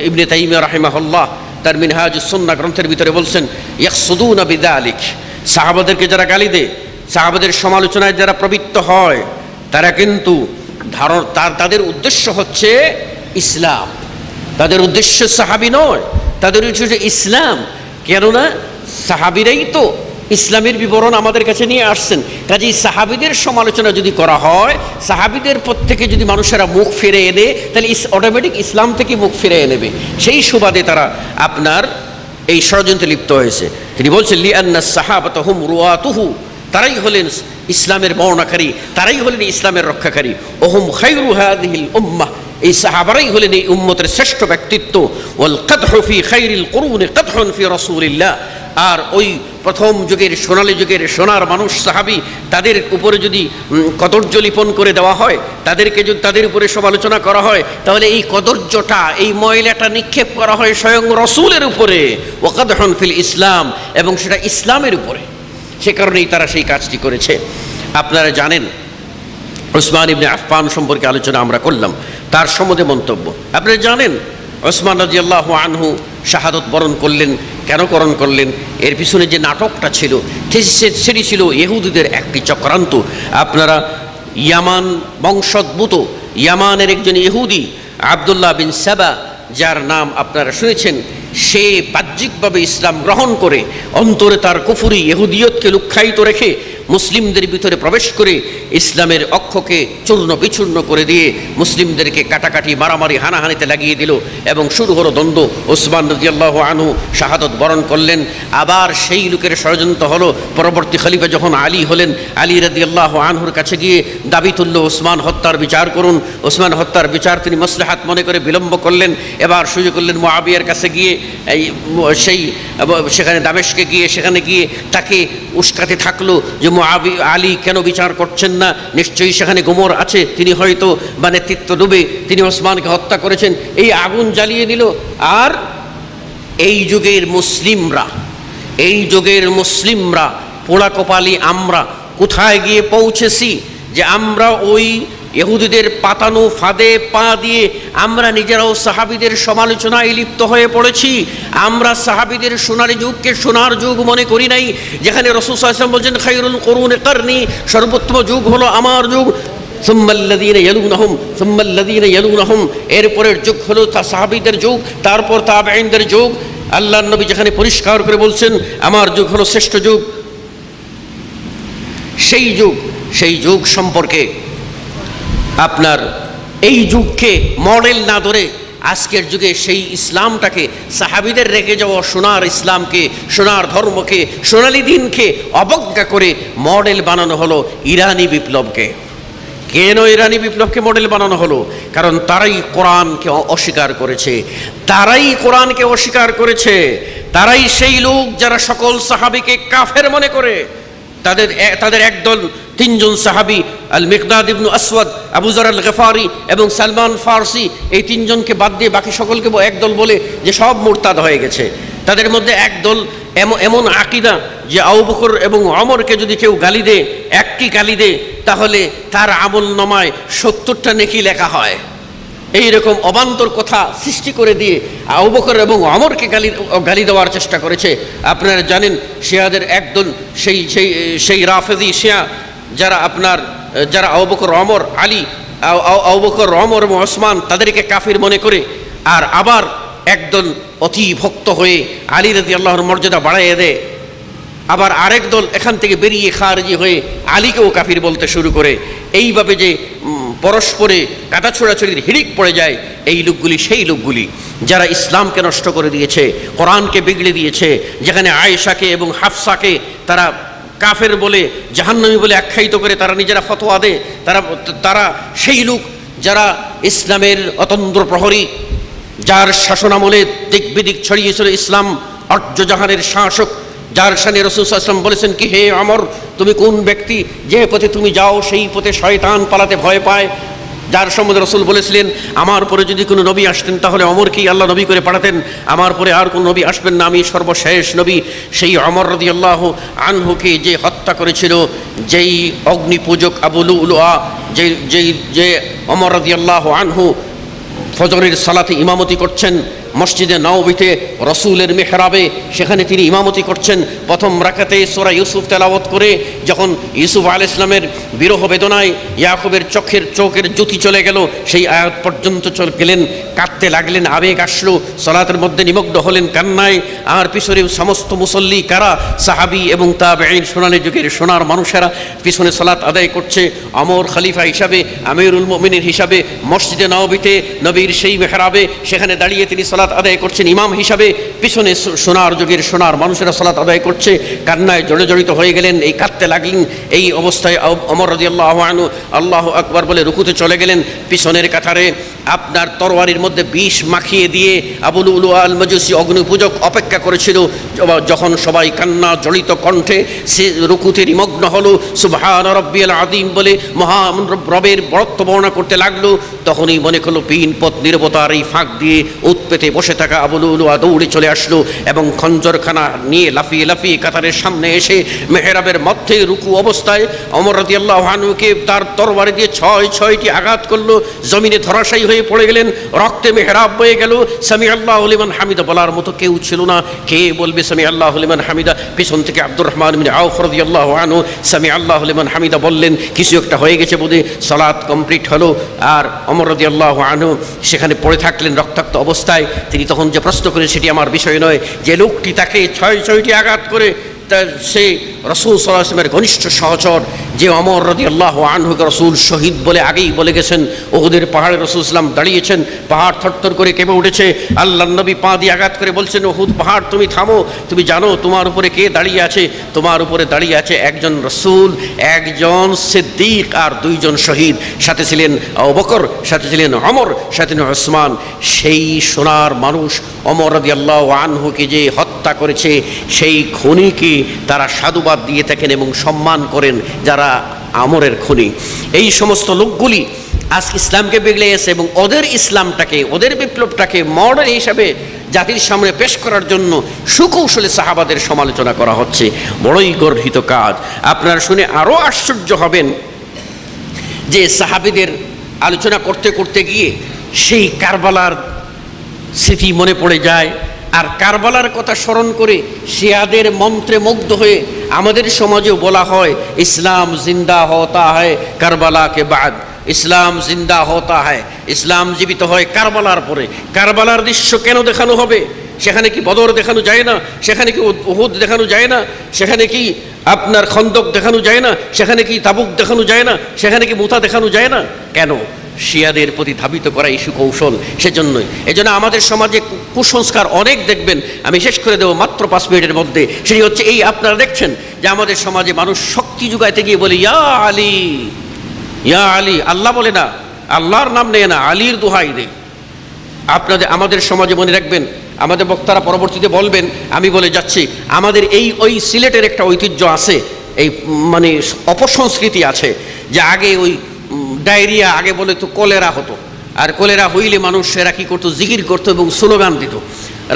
ইবনে তাইমিয়া রাহিমাহুল্লাহ তার মিনহাজুস সুন্নাহ গ্রন্থের ভিতরে বলছেন, ইয়াকসুদুনা বিযালিক, সাহাবাদেরকে যারা গালি দেয়, সাহাবাদের সমালোচনায় যারা প্রবৃত্ত হয়, তারা কিন্তু তাদের উদ্দেশ্য হচ্ছে ইসলাম, তাদের উদ্দেশ্য সাহাবী নয়, তাদের উদ্দেশ্য ইসলাম। কেননা সাহাবীরাই তো ইসলামের বিবরণ আমাদের কাছে নিয়ে আসছেন। কাজেই সাহাবীদের সমালোচনা যদি করা হয়, সাহাবীদের প্রত্যেকে যদি মানুষেরা মুখ ফিরে এনে, তাহলে অটোমেটিক ইসলাম থেকে মুখ ফিরে নেবে। সেই সুবাদে তারা আপনার এই ষড়যন্ত্রে লিপ্ত হয়েছে। তিনি বলছেন, লিআন্না সাহাবাতা হুম রুয়াতুহু, তারাই হলেন ইসলামের বর্ণাকারী, তারাই হলেন ইসলামের রক্ষাকারী। ওহুম খায়রু হাযিহিল উম্মাহ, এই সাহাবারাই হলেন এই উম্মতের শ্রেষ্ঠ ব্যক্তিত্ব। ওয়াল কাদহু ফি খায়রিল কুরুনি কাদহুন ফি রাসূলিল্লাহ, আর ওই প্রথম যুগের সোনালী যুগের সোনার মানুষ সাহাবী, তাদের উপরে যদি কদর্য লিপন করে দেওয়া হয়, তাদেরকে যদি তাদের উপরে সমালোচনা করা হয়, তাহলে এই কদর্যটা, এই ময়লাটা নিক্ষেপ করা হয় স্বয়ং রসুলের উপরে। ওয়া কাদহুন ফিল ইসলাম, এবং সেটা ইসলামের উপরে। সে কারণেই তারা সেই কাজটি করেছে। আপনারা জানেন, ওসমান ইবনে আফফান সম্পর্কে আলোচনা আমরা করলাম, তার সম্বন্ধে মন্তব্য আপনারা জানেন। ওসমান রাদিয়াল্লাহু আনহু শাহাদত বরণ করলেন। কেন বরণ করলেন? এর পিছনে যে নাটকটা ছিল, সেটি ছিল ইহুদিদের একটি চক্রান্ত। আপনারা ইয়ামান বংশোদ্ভূত ইয়ামানের একজন ইহুদি আব্দুল্লাহ বিন সাবা, যার নাম আপনারা শুনেছেন, সে বাহ্যিকভাবে ইসলাম গ্রহণ করে অন্তরে তার কুফরি ইহুদিয়তকে লুক্কায়িত রেখে মুসলিমদের ভিতরে প্রবেশ করে ইসলামের অক্ষকে চূর্ণ বিচূর্ণ করে দিয়ে মুসলিমদেরকে কাটাকাটি মারামারি হানাহানিতে লাগিয়ে দিল এবং শুরু হলো দ্বন্দ্ব। ওসমান রাদিয়াল্লাহু আনহু শাহাদত বরণ করলেন। আবার সেই লোকের ষড়যন্ত্র হলো, পরবর্তী খলিফা যখন আলী হলেন, আলী রাদিয়াল্লাহু আনহুর কাছে গিয়ে দাবি তুলল ওসমান হত্যার বিচার করুন। ওসমান হত্যার বিচার তিনি মাসলাহাত মনে করে বিলম্ব করলেন। এবার সুযোগ করলেন মুআবিয়ার কাছে গিয়ে, সেখানে দামেশকে গিয়ে সেখানে গিয়ে তাকে উস্কাতে থাকলো যে আলী কেন বিচার করছেন না, নিশ্চয়ই সেখানে গোমর আছে, তিনি হয়তো বা নেতৃত্ব ডুবে তিনি ওসমানকে হত্যা করেছেন। এই আগুন জ্বালিয়ে দিল। আর এই যুগের মুসলিমরা পোড়া কপালি আমরা কোথায় গিয়ে পৌঁছেছি যে আমরা ওই ইহুদিদের পাতানো ফাঁদে পা দিয়ে আমরা নিজেরাও সাহাবীদের সমালোচনায় লিপ্ত হয়ে পড়েছি। আমরা সাহাবীদের সোনালী যুগকে সোনার যুগ মনে করি নাই, যেখানে রাসূল সাল্লাল্লাহু আলাইহি ওয়াসাল্লাম বলেছেন খায়রুল কুরুনি কারনি, সর্বোত্তম যুগ হলো আমার যুগ। সুম্মাল্লাযীনা ইয়ালুনাহুম, এরপরের যুগ হলো সাহাবীদের যুগ, তারপর তাবেঈনদের যুগ। আল্লাহর নবী যেখানে পরিষ্কার করে বলছেন আমার যুগ হলো শ্রেষ্ঠ যুগ, সেই যুগ সম্পর্কে আপনার এই যুগকে মডেল না ধরে আজকের যুগে সেই ইসলামটাকে, সাহাবীদের রেখে যাওয়া সোনার ইসলামকে, সোনার ধর্মকে, সোনালী দিনকে অবজ্ঞা করে মডেল বানানো হলো ইরানি বিপ্লবকে। কেন ইরানি বিপ্লবকে মডেল বানানো হলো? কারণ তারাই কোরআনকে অস্বীকার করেছে। তারাই সেই লোক যারা সকল সাহাবীকে কাফের মনে করে। তাদের একদল তিনজন সাহাবী আল মিকদাদ ইবনে আসওয়াদ, আবু যার আল গফারি এবং সালমান ফারসি, এই তিনজনকে বাদ দিয়ে বাকি সকলকে একদল বলে যে সব মুরতাদ হয়ে গেছে। তাদের মধ্যে একদল এমন আকীদা যে আবু বকর এবং ওমরকে যদি কেউ গালি দেয়, একটি গালি দেয়, তাহলে তার আমলনামায় 70টা নেকি লেখা হয়। এইরকম অবান্তর কথা সৃষ্টি করে দিয়ে আবু বকর এবং ওমরকে গালি দেওয়ার চেষ্টা করেছে। আপনারা জানেন শিয়াদের একদল সেই রাফেজি শিয়া যারা আবু বকর ওমর আবু বকর ওমর এবং ওসমান তাদেরকে কাফির মনে করে, আর আবার একদল অতি ভক্ত হয়ে আলী রাদিয়াল্লাহুর মর্যাদা বাড়াইয়ে দেয়। আবার আরেক দল এখান থেকে বেরিয়ে খারজি হয়ে আলীকেও কাফির বলতে শুরু করে। এইভাবে যে পরস্পরে কাটা ছোড়াছড়ির হিড়িক পড়ে যায়, এই লোকগুলি সেই লোকগুলি যারা ইসলামকে নষ্ট করে দিয়েছে, কোরআনকে বিগড়ে দিয়েছে। যেখানে আয়েশাকে এবং হাফসাকে তারা কাফের বলে, জাহান্নামী বলে আখ্যায়িত করে তারা নিজেরা ফতোয়া দেয়। তারা সেই লোক যারা ইসলামের অতন্দ্র প্রহরী, যার শাসনামলে দিক বিদিক ছড়িয়েছিল ইসলাম, অর্যজাহানের শাসক, যার শানে রাসূল সাল্লাল্লাহু আলাইহি ওয়াসাল্লাম বলেছেন কি হে ওমর, তুমি কোন ব্যক্তি যে পথে তুমি যাও সেই পথে শয়তান পালাতে ভয় পায়। যার সম্বন্ধে রাসূল বলেছিলেন আমার পরে যদি কোনো নবী আসতেন তাহলে ওমরকেই আল্লাহ নবী করে পাঠাতেন, আমার পরে আর কোনো নবী আসবেন না, আমি সর্বশেষ নবী। সেই ওমর রাদিয়াল্লাহু আনহুকে যে হত্যা করেছিল, যেই অগ্নিপূজক আবু লুলুয়া, যে ওমর রাদিয়াল্লাহু আনহু ফজরের সালাতে ইমামতি করছেন মসজিদে নববীতে রসুলের মেহরাবে, সেখানে তিনি ইমামতি করছেন। প্রথম রাকাতে সূরা ইউসুফ তেলাওয়াত করে যখন ইউসুফ আলাইহিস সালামের বিরহ বেদনায় ইয়াকুবের চোখের জ্যোতি চলে গেল, সেই আয়াত পর্যন্ত গেলেন, কাঁদতে লাগলেন, আবেগ আসলো, সালাতের মধ্যে নিমগ্ন হলেন কান্নায়। আর পিছনে সমস্ত মুসল্লি কারা, সাহাবী এবং তাবেঈন, সোনালী যুগের সোনার মানুষেরা পিছনে সালাত আদায় করছে। ওমর খলিফা হিসাবে, আমিরুল মুমিনিন হিসাবে মসজিদে নববীতে নবীর সেই মেহরাবে সেখানে দাঁড়িয়ে তিনি সালাত আদায় করছেন ইমাম হিসাবে। পিছনে সোনার যুগের সোনার মানুষেরা সালাত আদায় করছে, কান্নায় জড়িত হয়ে গেলেন, এই কাঁদতে লাগলেন। এই অবস্থায় ওমর রাদিয়াল্লাহু আনহু আল্লাহু আকবার বলে রুকুতে চলে গেলেন। পিছনের কাতারে আপনার তরবারির মধ্যে বিষ মাখিয়ে দিয়ে আবু লুলুয়া আল মাজুসি অগ্নিপূজক অপেক্ষা করেছিল। যখন সবাই কান্না জড়িত কণ্ঠে সে রুকুতে নিমগ্ন হলো, সুবহান রাব্বিয়াল আযীম বলে মহান রবের বরত্ব বর্ণনা করতে লাগলো, তখনই মনে করলো পিনপথ নিরবতার এই ফাঁক দিয়ে উৎপেতে বসে থাকা আবু লুলুয়া দৌড়ে চলে আসলো এবং খঞ্জরখানা নিয়ে লাফিয়ে লাফিয়ে কাতারের সামনে এসে মেহরাবের মধ্যে রুকু অবস্থায় ওমর রাদিয়াল্লাহু আনহুকে তার তরবারি দিয়ে ছয়টি আঘাত করলো। জমিনে ধরাশায়ী হয়ে পড়ে গেলেন, রক্তে মেহরাব বয়ে গেল। সামি আল্লাহু লিমান হামিদা বলার মতো কেউ ছিল না। কে বলবে সামি আল্লাহু লিমান হামিদা? পিছন থেকে আব্দুর রহমান বিন আওফ রাদিয়াল্লাহু আনহু সামি আল্লাহু লিমান হামিদা বললেন, কিছু একটা হয়ে গেছে বোধে। সালাত কমপ্লিট হলো, আর ওমর রাদিয়াল্লাহু আনহু সেখানে পড়ে থাকলেন রক্তাক্ত অবস্থায়। তিনি তখন যে প্রশ্ন করেন সেটি আমার বিষয় নয়, যে লোকটি তাকে ছয়টি আঘাত করে সে রাসূল সাল্লাল্লাহু আলাইহি ওয়াসাল্লামের ঘনিষ্ঠ সহচর যে ওমর রাদিয়াল্লাহু আনহুকে রাসূল শহীদ বলে আগেই বলে গেছেন। উহুদের পাহাড়ে রাসূল সাল্লাল্লাহু আলাইহি ওয়াসাল্লাম দাঁড়িয়েছেন, পাহাড় থরথর করে কেঁপে উঠেছে। আল্লাহর নবী পা দিয়ে আঘাত করে বলছেন, উহুদ পাহাড় তুমি থামো, তুমি জানো তোমার উপরে কে দাঁড়িয়ে আছে? তোমার উপরে দাঁড়িয়ে আছে একজন রাসূল, একজন সিদ্দিক আর দুইজন শহীদ, সাথে ছিলেন আবু বকর, সাথে ছিলেন ওমর, সাথে ছিলেন ওসমান। সেই সোনার মানুষ ওমর রাদিয়াল্লাহু আনহুকে যে হত্যা করেছে সেই খুনিকে তারা সাধুবাদ দিয়ে থাকেন এবং সম্মান করেন, যারা আমরের খুনি। এই সমস্ত লোকগুলি আজ ইসলামকে বিগড়ে এসে এবং ওদের ইসলামটাকে, ওদের বিপ্লবটাকে মডেল হিসাবে জাতির সামনে পেশ করার জন্য সুকৌশলে সাহাবাদের সমালোচনা করা হচ্ছে। বড়ই গর্হিত কাজ। আপনারা শুনে আরও আশ্চর্য হবেন যে সাহাবীদের আলোচনা করতে করতে গিয়ে সেই কারবালার স্মৃতি মনে পড়ে যায়। আর কারবালার কথা স্মরণ করে শিয়াদের মন্ত্রে মুগ্ধ হয়ে আমাদের সমাজেও বলা হয়, ইসলাম জিন্দা হতা হয় কারবালা কে বাদ, ইসলাম জিন্দা হতা হয়, ইসলাম জীবিত হয় কারবালার পরে। কারবালার দৃশ্য কেন দেখানো হবে? সেখানে কি বদর দেখানো যায় না? সেখানে কি উহুদ দেখানো যায় না? সেখানে কি আপনার খন্দক দেখানো যায় না? সেখানে কি তাবুক দেখানো যায় না? সেখানে কি মুতা দেখানো যায় না? কেন? শিয়াদের প্রতি ধাবিত করা এই সুকৌশল। সেজন্যই এজন্য আমাদের সমাজে কুসংস্কার অনেক দেখবেন। আমি শেষ করে দেবো মাত্র 5 মিনিটের মধ্যে। সেটি হচ্ছে এই, আপনারা দেখছেন যে আমাদের সমাজে মানুষ শক্তি যুগাইতে গিয়ে বলে ইয়া আলী, ইয়া আলী। আল্লাহ বলে না, আল্লাহর নাম নেয় না, আলীর দোহাই দেয়। আমাদের সমাজে মনে রাখবেন, আমাদের বক্তারা পরবর্তীতে বলবেন, আমি বলে যাচ্ছি, আমাদের ওই সিলেটের একটা ঐতিহ্য আছে, এই মানে অপসংস্কৃতি আছে যে আগে ওই ডায়রিয়া, আগে বলে তো কলেরা হতো, আর কলেরা হইলে মানুষেরা কী করতো? জিকির করতো এবং স্লোগান দিত।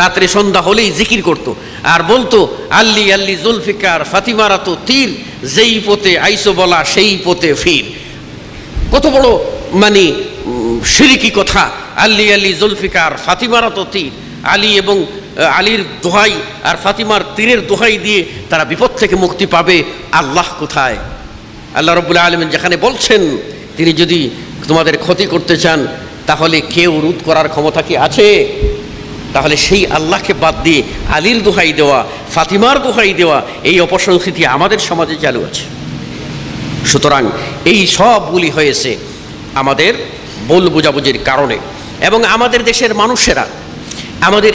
রাত্রে সন্ধ্যা হলেই জিকির করতো আর বলতো, আল্লি আল্লি জুলফিকার ফাতিমারা তো তীর, যেই পথে আইসো বলা সেই পথে ফির। কত বড় মানে শিরকি কথা! আল্লি আল্লি জুলফিকার ফাতিমারা তো তীর, আলী এবং আলীর দোহাই আর ফাতিমার তীরের দোহাই দিয়ে তারা বিপদ থেকে মুক্তি পাবে। আল্লাহ কোথায়? আল্লাহ রাব্বুল আলামিন যেখানে বলছেন তিনি যদি তোমাদের ক্ষতি করতে চান তাহলে কেউ রোধ করার ক্ষমতা কি আছে? তাহলে সেই আল্লাহকে বাদ দিয়ে আলীর দোহাই দেওয়া, ফাতিমার দোহাই দেওয়া, এই অপসংস্কৃতি আমাদের সমাজে চালু আছে। সুতরাং এই সবগুলি হয়েছে আমাদের ভুল বোঝাবুঝির কারণে। এবং আমাদের দেশের মানুষেরা আমাদের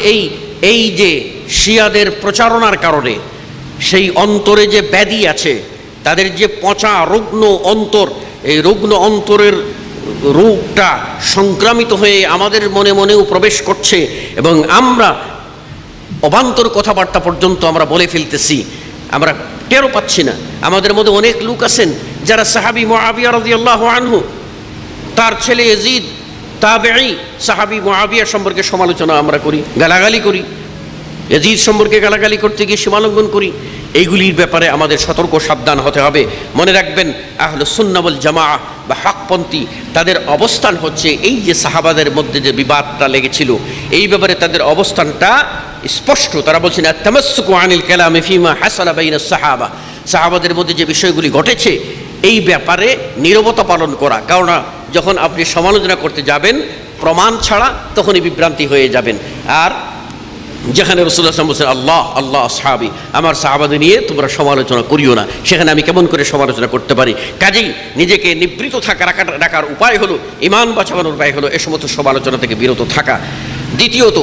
এই যে শিয়াদের প্রচারণার কারণে সেই অন্তরে যে ব্যাধি আছে, তাদের যে পচা রুগ্ন অন্তর, এই রুগ্ন অন্তরের রোগটা সংক্রামিত হয়ে আমাদের মনে মনেও প্রবেশ করছে এবং আমরা অবান্তর কথাবার্তা পর্যন্ত আমরা বলে ফেলতেছি, আমরা টেরও পাচ্ছি না। আমাদের মধ্যে অনেক লোক আছেন যারা সাহাবী মুআবিয়া রাদিয়াল্লাহু আনহু, তার ছেলে ইয়াজিদ তাবেঈ, সাহাবী মুআবিয়া সম্পর্কে সমালোচনা আমরা করি, গালাগালি করি, ইয়াজিদ সম্পর্কে গালাগালি করতে গিয়ে সীমালঙ্ঘন করি। এইগুলির ব্যাপারে আমাদের সতর্ক সাবধান হতে হবে। মনে রাখবেন, আহলুস সুন্নাহ ওয়াল জামাআহ বা হকপন্থী তাদের অবস্থান হচ্ছে এই যে সাহাবাদের মধ্যে যে বিবাদটা লেগেছিল এই ব্যাপারে তাদের অবস্থানটা স্পষ্ট। তারা বলছেন আত-তামাসসুকু আনিল কালামি ফিমা হাসালা বাইনাস সাহাবা, সাহাবাদের মধ্যে যে বিষয়গুলি ঘটেছে এই ব্যাপারে নীরবতা পালন করা। কারণ যখন আপনি সমালোচনা করতে যাবেন প্রমাণ ছাড়া তখনই বিভ্রান্তি হয়ে যাবেন। আর যেখানে রাসূলুল্লাহ সাল্লাল্লাহু আলাইহি ওয়াসাল্লাম আল্লাহ আল্লাহ সাহাবী, আমার সাহাবাদের নিয়ে তোমরা সমালোচনা করিও না, সেখানে আমি কেমন করে সমালোচনা করতে পারি? কাজেই নিজেকে নিবৃত রাখার উপায় হলো, ঈমান বাঁচানোর উপায় হলো এ সমস্ত সমালোচনা থেকে বিরত থাকা। দ্বিতীয়ত,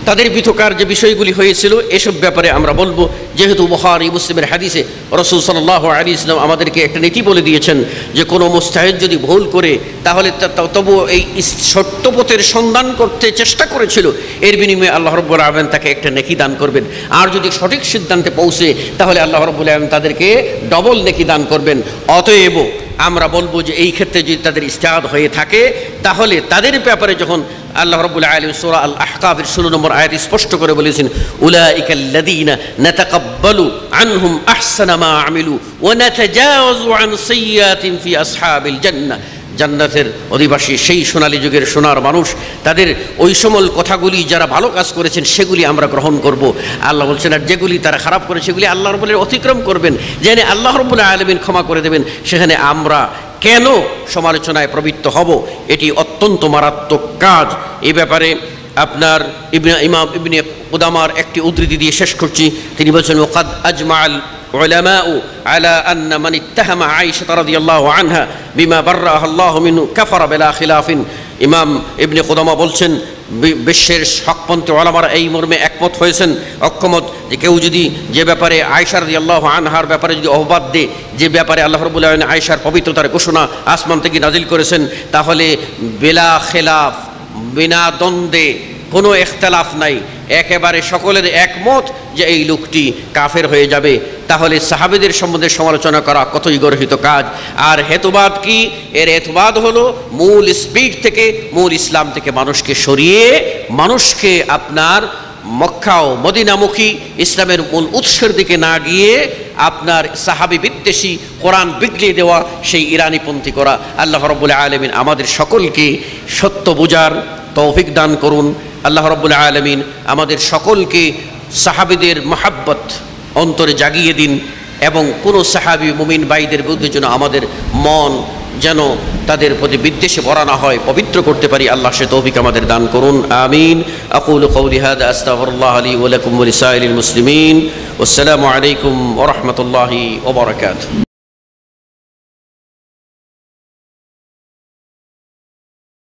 তাদের বিতর্কার যে বিষয়গুলি হয়েছিল এসব ব্যাপারে আমরা বলবো, যেহেতু বুখারী মুসলিমের হাদিসে রাসূল সাল্লাল্লাহু আলাইহি ওয়াসাল্লাম আমাদেরকে একটা নীতি বলে দিয়েছেন যে কোনো মুস্তাহিদ যদি ভুল করে তাহলে তবু এই সত্যপথের সন্ধান করতে চেষ্টা করেছিল, এর বিনিময়ে আল্লাহ রাব্বুল আলামিন তাকে একটা নেকি দান করবেন। আর যদি সঠিক সিদ্ধান্তে পৌঁছে তাহলে আল্লাহ রাব্বুল আলামিন তাদেরকে ডবল নেকি দান করবেন। অতএব আমরা বলবো যে এই ক্ষেত্রে যদি তাদের ইজতিহাদ হয়ে থাকে তাহলে তাদের ব্যাপারে যখন আল্লাহ রাব্বুল আলামিন সূরা আল আহকাফের 16 নম্বর আয়াত স্পষ্ট করে বলেছেন, উলাইকাল্লাযীনা নাতাকাব্বালু আনহুম আহসানা মা আমিলু ওয়া নাতাজাওয়াজু আন সাইয়্যাতিন ফি আসহাবিল জান্নাহ, জান্নাতের অধিবাসী সেই সোনালী যুগের সোনার মানুষ, তাদের ওই সমল কথাগুলি যারা ভালো কাজ করেছেন সেগুলি আমরা গ্রহণ করব। আল্লাহ বলছেন আর যেগুলি তারা খারাপ করে সেগুলি আল্লাহ রাব্বুল অতিক্রম করবেন, যেখানে আল্লাহ রাব্বুল আলামিন ক্ষমা করে দেবেন, সেখানে আমরা কেন সমালোচনায় প্রবৃত্ত হব? এটি অত্যন্ত মারাত্মক কাজ। এই ব্যাপারে আপনার ইমাম ইবনে কুদামার একটি উদ্ধৃতি দিয়ে শেষ করছি। তিনি বলছেন ওয়াকাদ আজমাআল উলামাউ আলা আন্না মান ইত্তাহামা আয়েশা রাদিয়াল্লাহু আনহা বিমা বাররাহা আল্লাহু মিনহু কাফারা বিলা খিলাফিন। ইমাম ইবনে কুদামা বলছেন বিশ্বের হকপন্থী ওলামারা এই মর্মে একমত হয়েছেন, অক্ষমত, যে কেউ যদি যে ব্যাপারে আয়েশা রাদিয়াল্লাহু আনহার ব্যাপারে যদি অপবাদ দেয়, যে ব্যাপারে আল্লাহ রাব্বুল আলামিন আয়েশার পবিত্রতার ঘোষণা আসমান থেকে নাজিল করেছেন, তাহলে বেলা খেলাফ, বিনা দ্বন্দ্বে, কোনো ইখতিলাফ নাই, একেবারে সকলের একমত যে এই লোকটি কাফের হয়ে যাবে। তাহলে সাহাবীদের সম্বন্ধে সমালোচনা করা কতই গর্হিত কাজ। আর হেতুবাদ কি? এর হেতুবাদ হলো মূল স্পিড থেকে, মূল ইসলাম থেকে মানুষকে সরিয়ে মানুষকে আপনার মক্কা ও মদিনামুখী ইসলামের মূল উৎসের দিকে না গিয়ে আপনার সাহাবী বিদ্বেষী, কোরআন বিগলিয়ে দেওয়া সেই ইরানিপন্থী করা। আল্লাহ রাব্বুল আলামিন আমাদের সকলকে সত্য বুঝার তৌফিক দান করুন। আল্লাহ রাব্বুল আলামিন আমাদের সকলকে সাহাবীদের মহাব্বত অন্তরে জাগিয়ে দিন, এবং কোনো সাহাবী মুমিন ভাইদের বিরুদ্ধে যেন আমাদের মন যেন তাদের প্রতি বিদ্বেষে ভরা না হয়, পবিত্র করতে পারি। আল্লাহ সে তৌফিক আমাদের দান করুন। আমিন। আকুলু কওলি হাযা আস্তাগফিরুল্লাহ লি ওয়া লাকুম ওয়া লিসাইরিল মুসলিমিন। ওয়াসসালামু আলাইকুম ওয়া রাহমাতুল্লাহি ওয়া বারাকাতুহু।